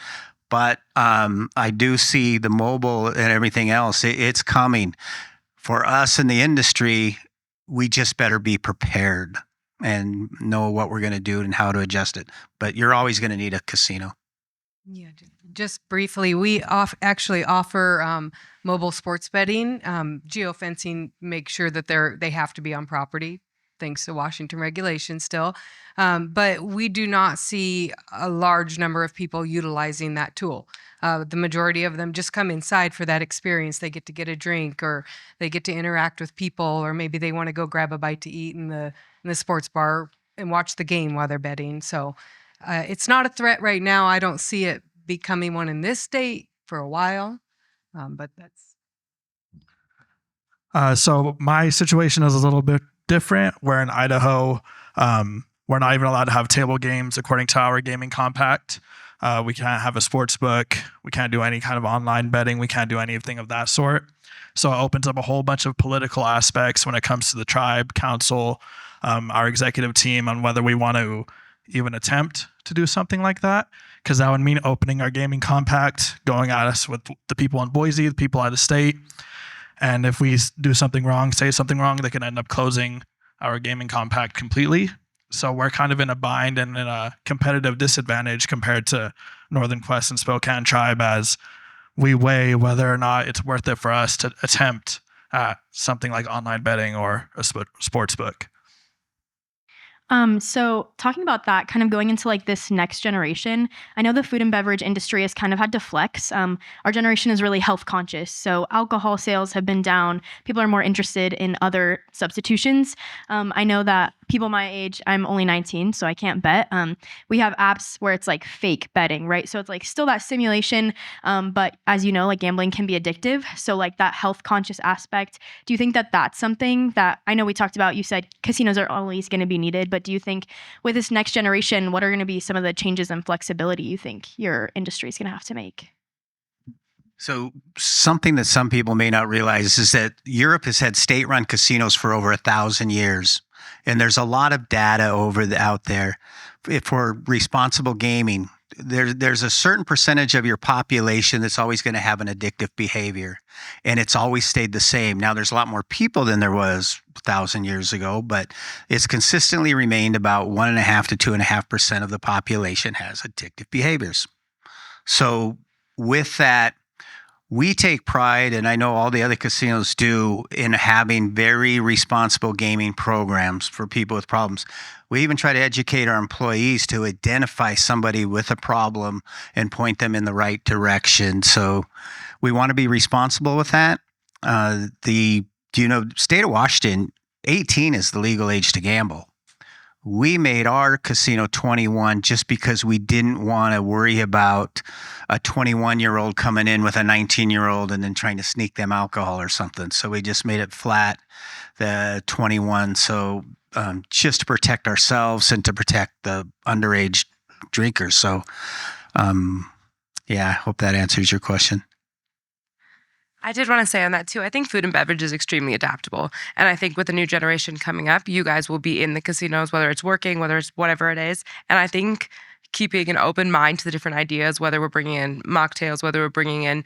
But I do see the mobile and everything else. It's coming. For us in the industry, we just better be prepared and know what we're going to do and how to adjust it. But you're always going to need a casino. Yeah, just briefly, we actually offer mobile sports betting. Geofencing makes sure that they have to be on property, thanks to Washington regulations still. But we do not see a large number of people utilizing that tool. The majority of them just come inside for that experience. They get a drink, or they get to interact with people, or maybe they want to go grab a bite to eat in the sports bar and watch the game while they're betting. So it's not a threat right now. I don't see it becoming one in this state for a while, but that's. So my situation is a little bit different. Where in Idaho, we're not even allowed to have table games according to our gaming compact. We can't have a sports book. We can't do any kind of online betting. We can't do anything of that sort. So it opens up a whole bunch of political aspects when it comes to the tribe, council, our executive team, on whether we want to even attempt to do something like that. Because that would mean opening our gaming compact, going at us with the people in Boise, the people out of state. And if we do something wrong, say something wrong, they can end up closing our gaming compact completely. So we're kind of in a bind and in a competitive disadvantage compared to Northern Quest and Spokane Tribe, as we weigh whether or not it's worth it for us to attempt something like online betting or a sports book. So talking about that, kind of going into like this next generation, I know the food and beverage industry has kind of had to flex. Our generation is really health conscious, so alcohol sales have been down. People are more interested in other substitutions. I know that people my age, I'm only 19, so I can't bet. We have apps where it's like fake betting, right? So it's like still that simulation, but as you know, like gambling can be addictive. So like that health conscious aspect, do you think that that's something that, I know we talked about, you said casinos are always going to be needed, but do you think with this next generation, what are going to be some of the changes and flexibility you think your industry is going to have to make? So something that some people may not realize is that Europe has had state-run casinos for over 1,000 years. And there's a lot of data out there for responsible gaming. There's a certain percentage of your population that's always going to have an addictive behavior, and it's always stayed the same. Now, there's a lot more people than there was 1,000 years ago, but it's consistently remained about 1.5% to 2.5% of the population has addictive behaviors. So with that, we take pride, and I know all the other casinos do, in having very responsible gaming programs for people with problems. We even try to educate our employees to identify somebody with a problem and point them in the right direction. So we want to be responsible with that. State of Washington, 18 is the legal age to gamble. We made our casino 21 just because we didn't want to worry about a 21-year-old coming in with a 19-year-old and then trying to sneak them alcohol or something. So we just made it flat, the 21. So just to protect ourselves and to protect the underage drinkers. So I hope that answers your question. I did want to say on that too, I think food and beverage is extremely adaptable. And I think with the new generation coming up, you guys will be in the casinos, whether it's working, whether it's whatever it is. And I think keeping an open mind to the different ideas, whether we're bringing in mocktails, whether we're bringing in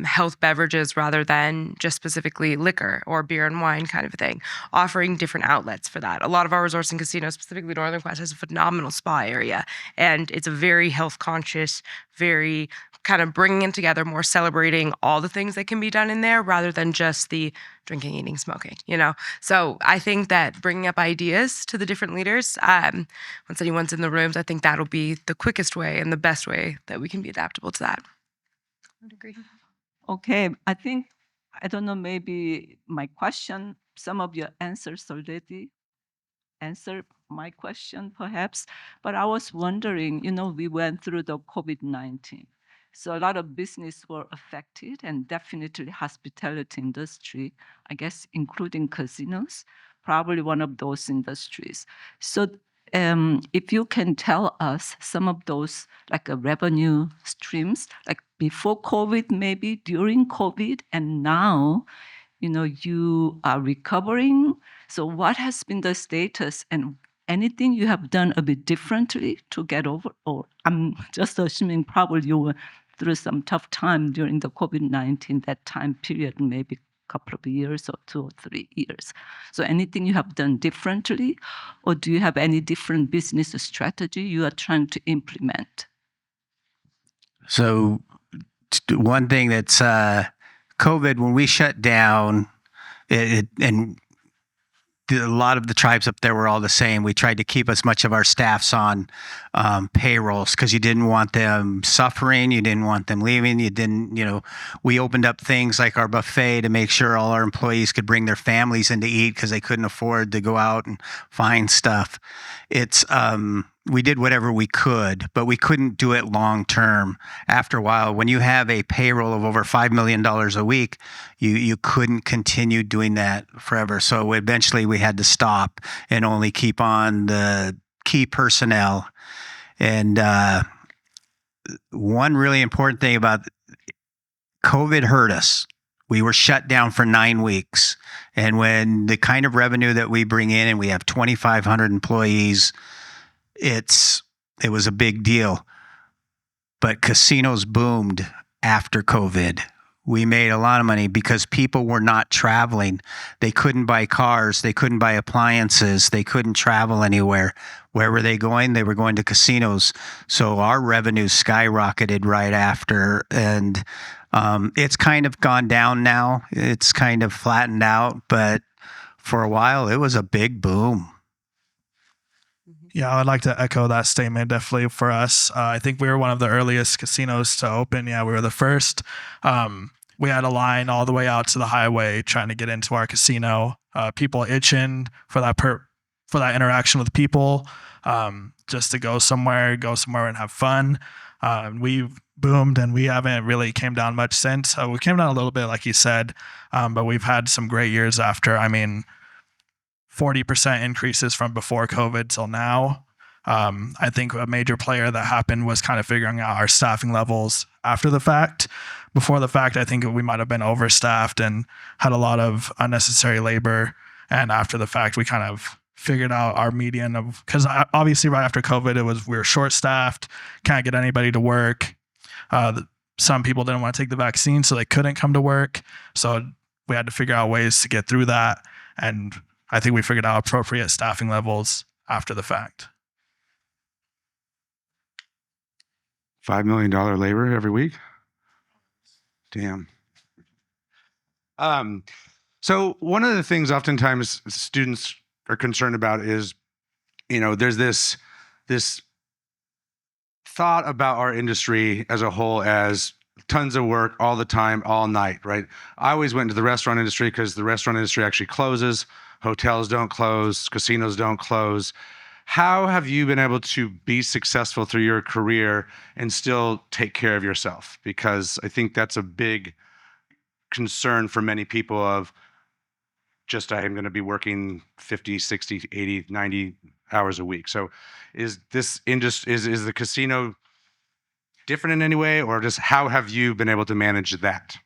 health beverages rather than just specifically liquor or beer and wine kind of a thing, offering different outlets for that. A lot of our resorts and casinos, specifically Northern Quest, has a phenomenal spa area. And it's a very health conscious, very kind of bringing it together, more celebrating all the things that can be done in there rather than just the drinking, eating, smoking, So I think that bringing up ideas to the different leaders, once anyone's in the rooms, I think that'll be the quickest way and the best way that we can be adaptable to that. I would agree. Okay, I don't know, maybe my question, some of your answers already answered my question perhaps, but I was wondering, we went through the COVID-19. So a lot of business were affected, and definitely hospitality industry, I guess, including casinos, probably one of those industries. So if you can tell us some of those like revenue streams, like before COVID, maybe during COVID, and now, you are recovering. So what has been the status, and anything you have done a bit differently to get over? Or I'm just assuming probably you were through some tough time during the COVID-19, that time period, maybe a couple of years or 2 or 3 years. So anything you have done differently, or do you have any different business strategy you are trying to implement? So one thing that's COVID, when we shut down, and a lot of the tribes up there were all the same. We tried to keep as much of our staffs on payrolls because you didn't want them suffering. You didn't want them leaving. You didn't, we opened up things like our buffet to make sure all our employees could bring their families in to eat because they couldn't afford to go out and find stuff. We did whatever we could, but we couldn't do it long term. After a while, when you have a payroll of over $5 million a week, you couldn't continue doing that forever. So eventually we had to stop and only keep on the key personnel. And one really important thing about COVID hurt us. We were shut down for 9 weeks. And when the kind of revenue that we bring in, and we have 2,500 employees, it was a big deal. But casinos boomed after COVID. We made a lot of money because people were not traveling. They couldn't buy cars. They couldn't buy appliances. They couldn't travel anywhere. Where were they going? They were going to casinos. So our revenue skyrocketed right after. And it's kind of gone down now. It's kind of flattened out. But for a while, it was a big boom. Yeah, I would like to echo that statement. Definitely for us, I think we were one of the earliest casinos to open. Yeah, we were the first. We had a line all the way out to the highway trying to get into our casino. People itching for that interaction with people, just to go somewhere and have fun. We've boomed and we haven't really came down much since. We came down a little bit, like you said, but we've had some great years after. 40% increases from before COVID till now. I think a major player that happened was kind of figuring out our staffing levels after the fact. Before the fact, I think we might have been overstaffed and had a lot of unnecessary labor. And after the fact, we kind of figured out our median of, because obviously right after COVID, we were short-staffed, can't get anybody to work. Some people didn't want to take the vaccine, so they couldn't come to work. So we had to figure out ways to get through that. And I think we figured out appropriate staffing levels after the fact. $5 million labor every week? Damn. So one of the things oftentimes students are concerned about is, there's this thought about our industry as a whole as tons of work all the time, all night, right? I always went into the restaurant industry because the restaurant industry actually closes. Hotels don't close, casinos don't close. How have you been able to be successful through your career and still take care of yourself? Because I think that's a big concern for many people of just, I am going to be working 50, 60, 80, 90 hours a week. So is this industry, is the casino different in any way, or just how have you been able to manage that?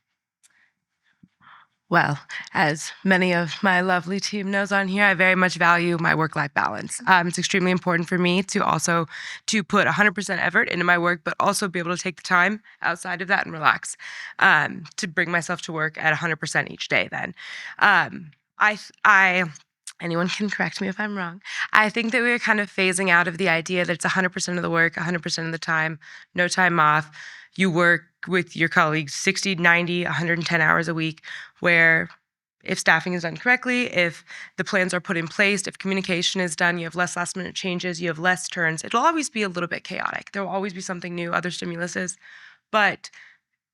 Well, as many of my lovely team knows on here, I very much value my work-life balance. It's extremely important for me to put 100% effort into my work, but also be able to take the time outside of that and relax, to bring myself to work at 100% each day then. Anyone can correct me if I'm wrong. I think that we were kind of phasing out of the idea that it's 100% of the work, 100% of the time, no time off. You work with your colleagues 60, 90, 110 hours a week, where if staffing is done correctly, if the plans are put in place, if communication is done, you have less last minute changes, you have less turns. It'll always be a little bit chaotic. There will always be something new, other stimuluses, but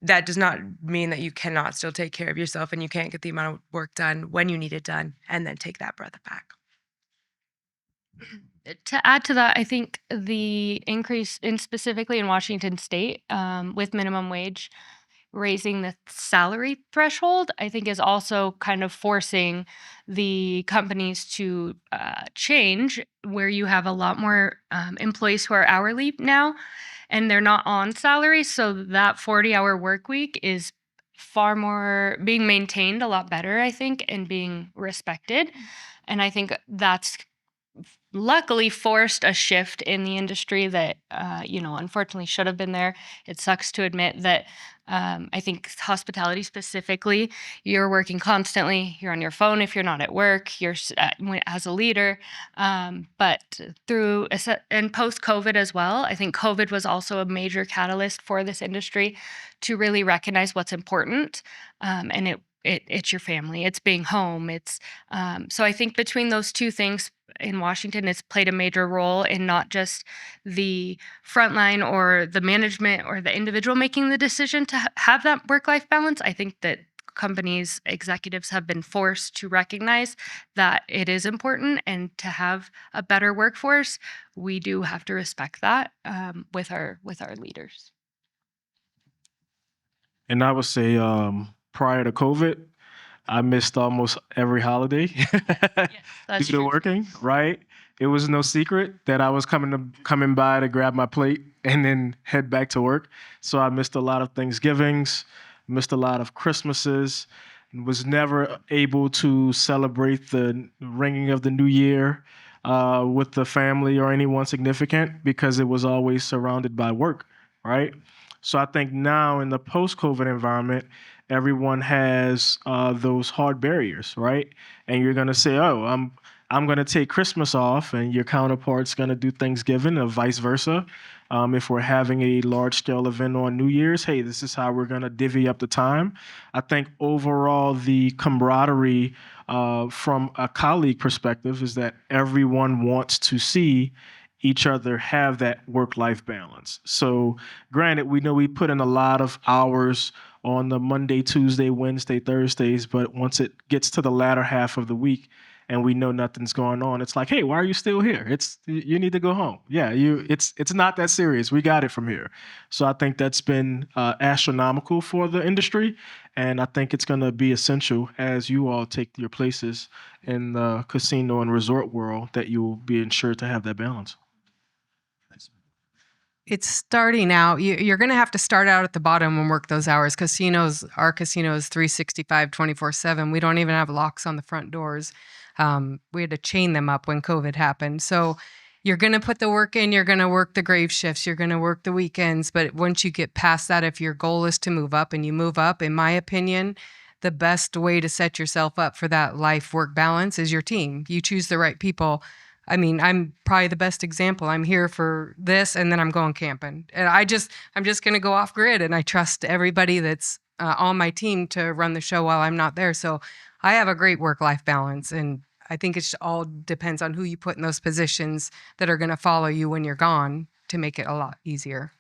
that does not mean that you cannot still take care of yourself and you can't get the amount of work done when you need it done and then take that breath back. To add to that, I think the increase specifically in Washington State with minimum wage raising the salary threshold, I think is also kind of forcing the companies to change, where you have a lot more employees who are hourly now and they're not on salary. So that 40-hour work week is far more being maintained a lot better, I think, and being respected. And I think that's luckily forced a shift in the industry that, unfortunately should have been there. It sucks to admit that. I think hospitality specifically, you're working constantly. You're on your phone if you're not at work. You're as a leader. But and post-COVID as well, I think COVID was also a major catalyst for this industry to really recognize what's important. And it's your family, it's being home. It's so I think between those two things in Washington, it's played a major role in not just the frontline or the management or the individual making the decision to have that work-life balance. I think that companies, executives have been forced to recognize that it is important, and to have a better workforce, we do have to respect that with our leaders. And I would say prior to COVID, I missed almost every holiday That's due to true. working. Right, it was no secret that I was coming by to grab my plate and then head back to work. So I missed a lot of Thanksgivings, missed a lot of Christmases, and was never able to celebrate the ringing of the new year with the family or anyone significant because it was always surrounded by work. Right. So I think now in the post-COVID environment, everyone has those hard barriers, right? And you're gonna say, "Oh, I'm gonna take Christmas off," and your counterpart's gonna do Thanksgiving, or vice versa. If we're having a large-scale event on New Year's, hey, this is how we're gonna divvy up the time. I think overall the camaraderie from a colleague perspective is that everyone wants to see each other have that work-life balance. So granted, we know we put in a lot of hours on the Monday, Tuesday, Wednesday, Thursdays, but once it gets to the latter half of the week and we know nothing's going on, it's like, hey, why are you still here? You need to go home. Yeah, it's not that serious. We got it from here. So I think that's been astronomical for the industry, and I think it's going to be essential as you all take your places in the casino and resort world that you will be ensured to have that balance. It's starting out. You're going to have to start out at the bottom and work those hours. Our casino is 365, 24/7. We don't even have locks on the front doors. We had to chain them up when COVID happened. So you're going to put the work in. You're going to work the grave shifts. You're going to work the weekends. But once you get past that, if your goal is to move up and you move up, in my opinion, the best way to set yourself up for that life-work balance is your team. You choose the right people. I mean, I'm probably the best example. I'm here for this, and then I'm going camping. And I'm just going to go off grid, and I trust everybody that's on my team to run the show while I'm not there. So I have a great work-life balance, and I think it all depends on who you put in those positions that are going to follow you when you're gone to make it a lot easier.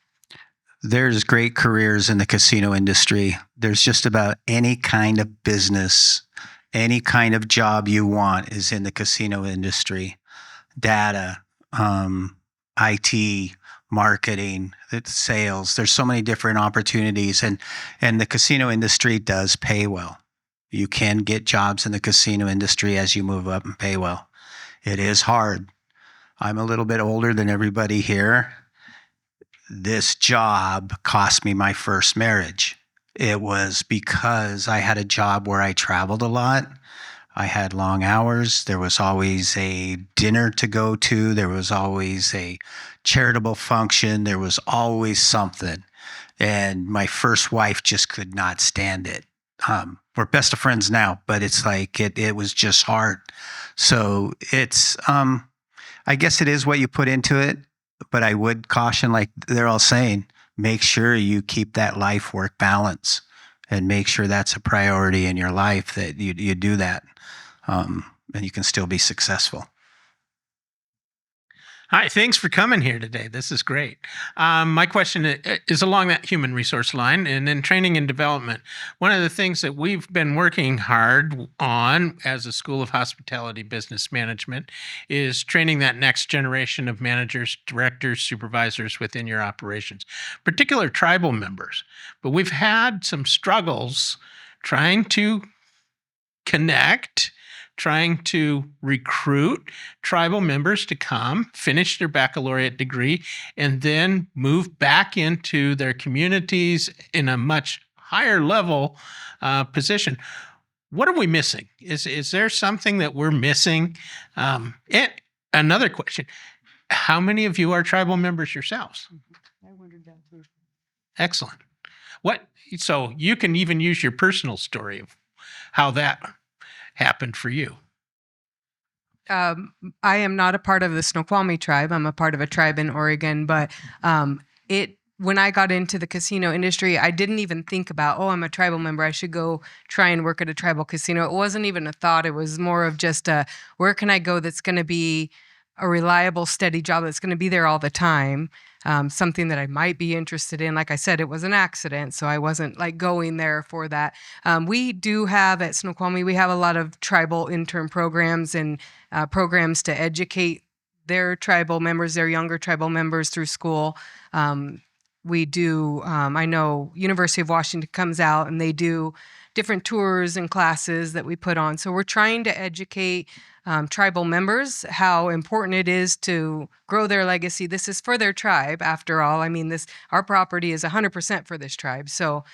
There's great careers in the casino industry. There's just about any kind of business, any kind of job you want is in the casino industry. Data, IT, marketing, sales. There's so many different opportunities, and the casino industry does pay well. You can get jobs in the casino industry as you move up and pay well. It is hard. I'm a little bit older than everybody here. This job cost me my first marriage. It was because I had a job where I traveled a lot. I had long hours. There was always a dinner to go to. There was always a charitable function. There was always something. And my first wife just could not stand it. We're best of friends now, but it's like it was just hard. So it's, I guess it is what you put into it, but I would caution, like they're all saying, make sure you keep that life-work balance and make sure that's a priority in your life, that you do that. And you can still be successful. Hi, thanks for coming here today. This is great. My question is along that human resource line and then training and development. One of the things that we've been working hard on as a School of Hospitality Business Management is training that next generation of managers, directors, supervisors within your operations, particular tribal members. But we've had some struggles trying to connect, trying to recruit tribal members to come, finish their baccalaureate degree, and then move back into their communities in a much higher level position. What are we missing? Is there something that we're missing? And another question, how many of you are tribal members yourselves? I wondered that too. Excellent. So you can even use your personal story of how that happened for you. I am not a part of the Snoqualmie tribe. I'm a part of a tribe in Oregon, but when I got into the casino industry, I didn't even think about, oh, I'm a tribal member, I should go try and work at a tribal casino. It wasn't even a thought. It was more of just where can I go that's going to be a reliable, steady job that's going to be there all the time. Something that I might be interested in. Like I said, it was an accident, so I wasn't like going there for that. We do have at Snoqualmie, we have a lot of tribal intern programs and programs to educate their tribal members, their younger tribal members through school. We do, I know University of Washington comes out and they do different tours and classes that we put on. So we're trying to educate tribal members how important it is to grow their legacy. This is for their tribe, after all. I mean, our property is 100% for this tribe. So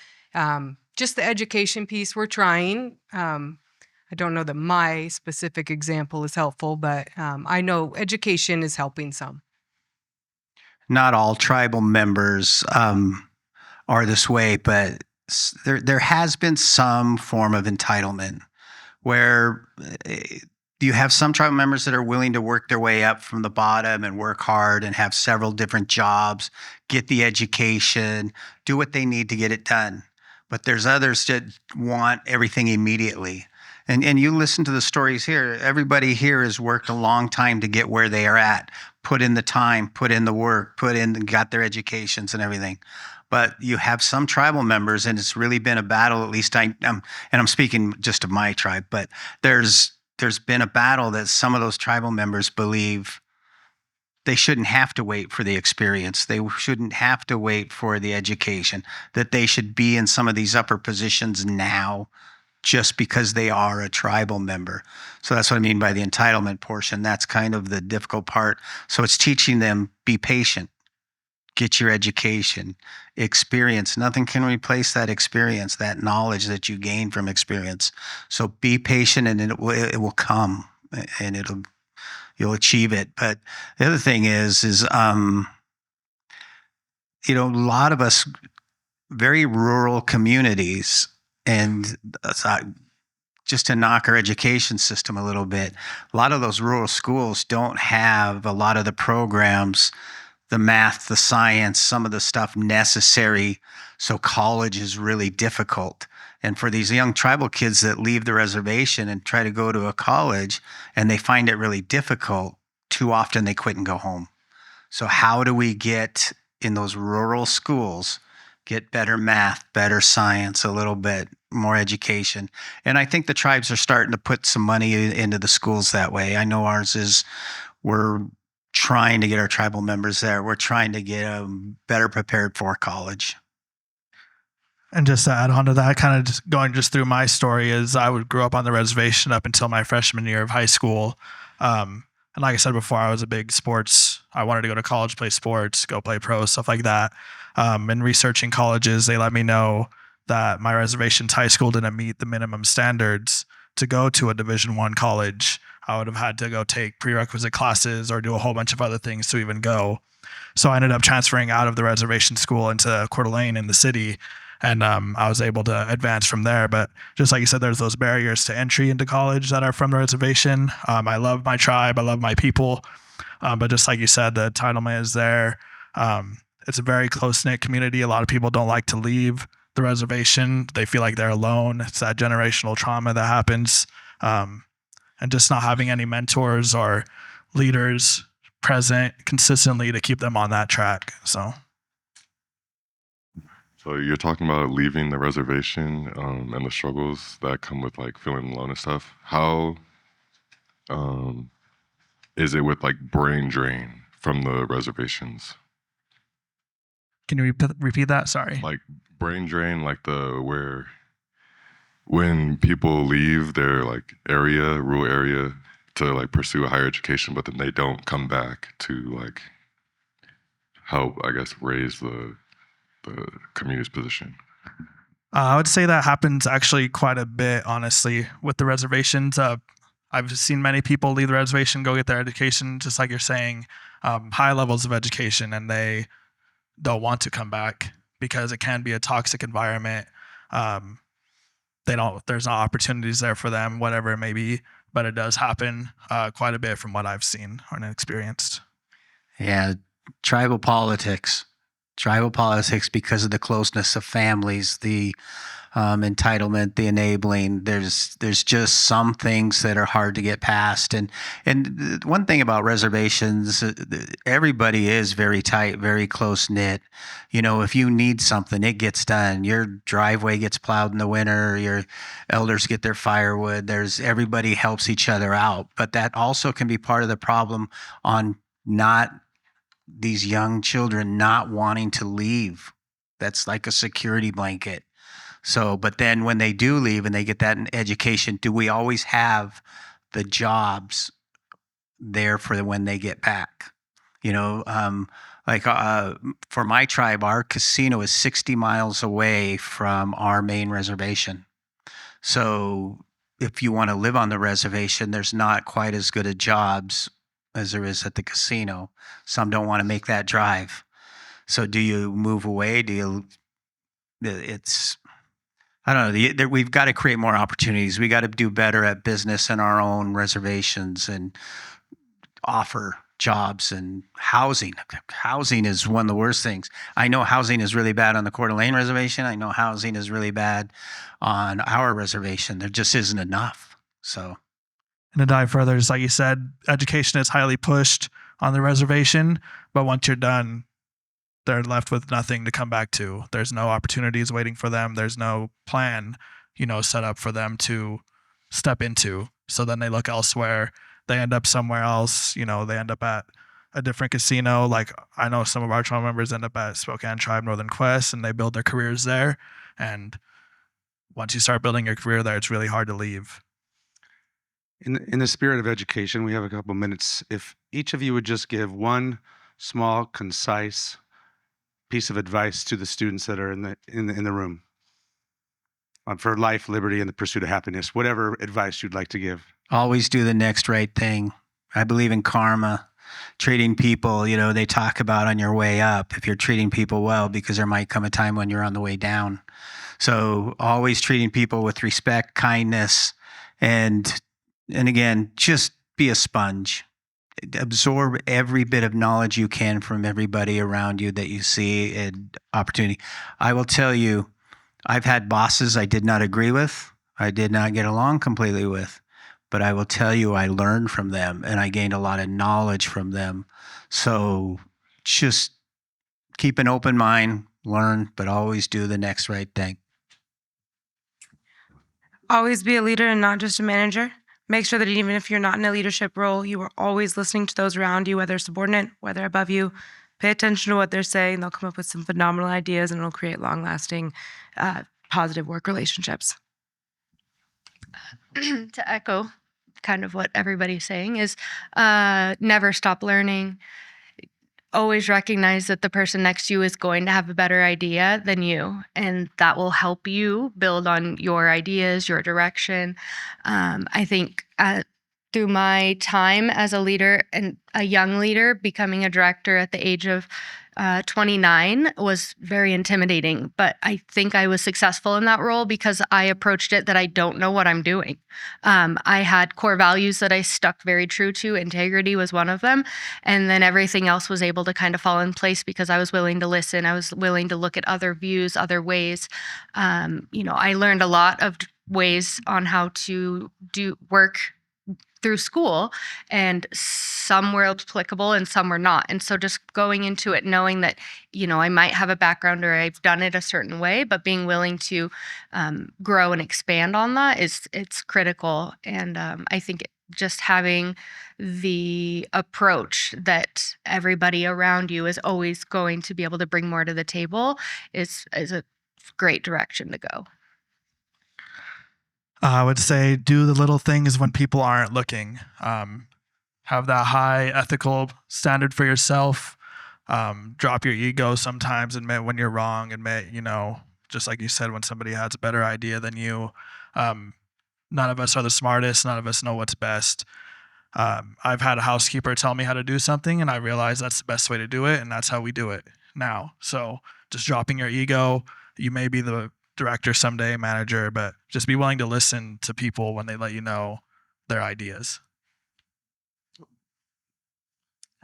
just the education piece, we're trying. I don't know that my specific example is helpful, but I know education is helping some. Not all tribal members are this way, but there has been some form of entitlement where you have some tribal members that are willing to work their way up from the bottom and work hard and have several different jobs, get the education, do what they need to get it done. But there's others that want everything immediately. And you listen to the stories here. Everybody here has worked a long time to get where they are at, put in the time, put in the work, got their educations and everything. But you have some tribal members, and it's really been a battle. At least and I'm speaking just of my tribe, but there's been a battle that some of those tribal members believe they shouldn't have to wait for the experience. They shouldn't have to wait for the education, that they should be in some of these upper positions now just because they are a tribal member. So that's what I mean by the entitlement portion. That's kind of the difficult part. So it's teaching them, be patient, get your education, experience. Nothing can replace that experience, that knowledge that you gain from experience. So be patient, and it will come, and you'll achieve it. But the other thing is a lot of us, very rural communities, and just to knock our education system a little bit, a lot of those rural schools don't have a lot of the programs, the math, the science, some of the stuff necessary. So college is really difficult. And for these young tribal kids that leave the reservation and try to go to a college and they find it really difficult, too often they quit and go home. So how do we get in those rural schools, get better math, better science, a little bit more education? And I think the tribes are starting to put some money into the schools that way. I know ours is, we're trying to get our tribal members there. We're trying to get them better prepared for college. And just to add on to that, kind of just going through my story, is I grew up on the reservation up until my freshman year of high school. And like I said before, I was a big sports. I wanted to go to college, play sports, go play pro, stuff like that. And researching colleges, they let me know that my reservation's high school didn't meet the minimum standards to go to a Division I college. I would have had to go take prerequisite classes or do a whole bunch of other things to even go. So I ended up transferring out of the reservation school into Coeur d'Alene in the city. And I was able to advance from there. But just like you said, there's those barriers to entry into college that are from the reservation. I love my tribe. I love my people. But just like you said, the entitlement is there. It's a very close-knit community. A lot of people don't like to leave the reservation. They feel like they're alone. It's that generational trauma that happens. And just not having any mentors or leaders present consistently to keep them on that track. So you're talking about leaving the reservation and the struggles that come with like feeling alone and stuff. How is it with like brain drain from the reservations? Can you repeat that? Sorry. Like brain drain, like when people leave their like rural area to like pursue a higher education, but then they don't come back to like help, I guess, raise the community's position. I would say that happens actually quite a bit, honestly, with the reservations. I've seen many people leave the reservation, go get their education, just like you're saying, high levels of education, and they don't want to come back because it can be a toxic environment. There's not opportunities there for them, whatever it may be, but it does happen quite a bit from what I've seen and experienced. Yeah, tribal politics. Tribal politics, because of the closeness of families, the entitlement, the enabling. There's just some things that are hard to get past. And one thing about reservations, everybody is very tight, very close knit. You know, if you need something, it gets done. Your driveway gets plowed in the winter. Your elders get their firewood. Everybody helps each other out. But that also can be part of the problem on not these young children not wanting to leave. That's like a security blanket. So, but then when they do leave and they get that in education, do we always have the jobs there for when they get back? You know, for my tribe, our casino is 60 miles away from our main reservation. So if you want to live on the reservation, there's not quite as good of jobs as there is at the casino. Some don't want to make that drive. So do you move away? I don't know. We've got to create more opportunities. We got to do better at business in our own reservations and offer jobs and housing. Housing is one of the worst things. I know housing is really bad on the Coeur d'Alene reservation. I know housing is really bad on our reservation. There just isn't enough. So. And to dive further, just like you said, education is highly pushed on the reservation, but once you're done, they're left with nothing to come back to. There's no opportunities waiting for them. There's no plan, set up for them to step into. So then they look elsewhere. They end up somewhere else. They end up at a different casino. Like I know some of our tribe members end up at Spokane Tribe Northern Quest, and they build their careers there. And once you start building your career there, it's really hard to leave. In the spirit of education, we have a couple minutes. If each of you would just give one small, concise piece of advice to the students that are in the room for life, liberty, and the pursuit of happiness, whatever advice you'd like to give. Always do the next right thing. I believe in karma. Treating people, they talk about on your way up, if you're treating people well, because there might come a time when you're on the way down. So always treating people with respect, kindness, and again, just be a sponge. Absorb every bit of knowledge you can from everybody around you that you see and opportunity. I will tell you, I've had bosses I did not agree with. I did not get along completely with, but I will tell you, I learned from them and I gained a lot of knowledge from them. So just keep an open mind, learn, but always do the next right thing. Always be a leader and not just a manager. Make sure that even if you're not in a leadership role, you are always listening to those around you, whether subordinate, whether above you. Pay attention to what they're saying. They'll come up with some phenomenal ideas and it'll create long-lasting, positive work relationships. To echo kind of what everybody's saying is never stop learning. Always recognize that the person next to you is going to have a better idea than you, and that will help you build on your ideas, your direction. I think through my time as a leader and a young leader, becoming a director at the age of 29 was very intimidating, but I think I was successful in that role because I approached it that I don't know what I'm doing. I had core values that I stuck very true to. Integrity was one of them. And then everything else was able to kind of fall in place because I was willing to listen. I was willing to look at other views, other ways. I learned a lot of ways on how to do work through school, and some were applicable and some were not. And so just going into it knowing that, I might have a background or I've done it a certain way, but being willing to grow and expand on that it's critical. And I think just having the approach that everybody around you is always going to be able to bring more to the table is a great direction to go. I would say do the little things when people aren't looking. Have that high ethical standard for yourself. Drop your ego sometimes. Admit when you're wrong. Admit, just like you said, when somebody has a better idea than you. None of us are the smartest. None of us know what's best. I've had a housekeeper tell me how to do something, and I realized that's the best way to do it, and that's how we do it now. So just dropping your ego. You may be the director someday, manager, but just be willing to listen to people when they let you know their ideas.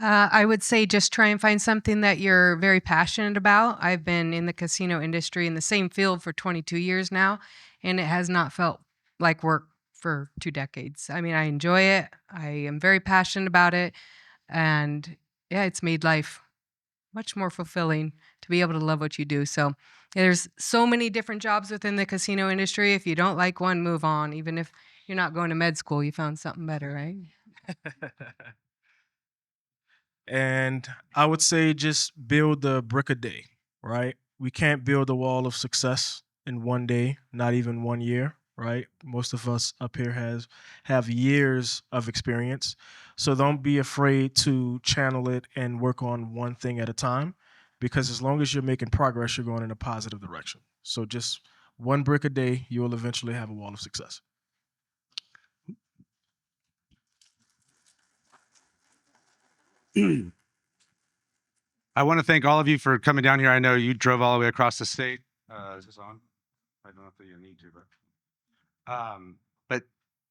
I would say just try and find something that you're very passionate about. I've been in the casino industry in the same field for 22 years now, and it has not felt like work for 2 decades. I mean, I enjoy it. I am very passionate about it. And yeah, it's made life much more fulfilling to be able to love what you do. So there's so many different jobs within the casino industry. If you don't like one, move on. Even if you're not going to med school, you found something better, right? And I would say just build the brick a day, right? We can't build a wall of success in one day, not even 1 year, right? Most of us up here have years of experience. So don't be afraid to channel it and work on one thing at a time, because as long as you're making progress, you're going in a positive direction. So just one brick a day, you will eventually have a wall of success. I want to thank all of you for coming down here. I know you drove all the way across the state. Is this on? I don't know if you need to, but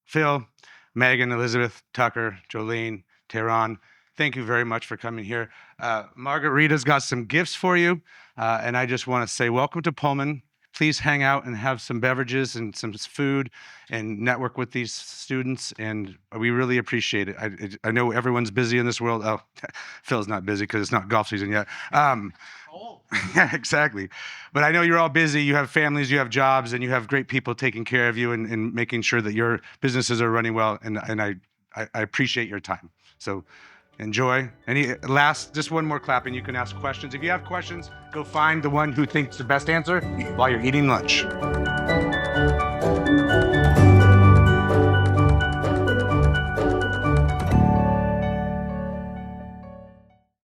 Phil, Megan, Elizabeth, Tucker, Jolene, Tehran, thank you very much for coming here. Margarita's got some gifts for you, and I just want to say welcome to Pullman. Please hang out and have some beverages and some food and network with these students, and we really appreciate it. I know everyone's busy in this world. Oh, Phil's not busy because it's not golf season yet. Yeah, exactly. But I know you're all busy. You have families, you have jobs, and you have great people taking care of you and making sure that your businesses are running well, and I appreciate your time. So enjoy. Just one more clap and you can ask questions. If you have questions, go find the one who thinks the best answer while you're eating lunch.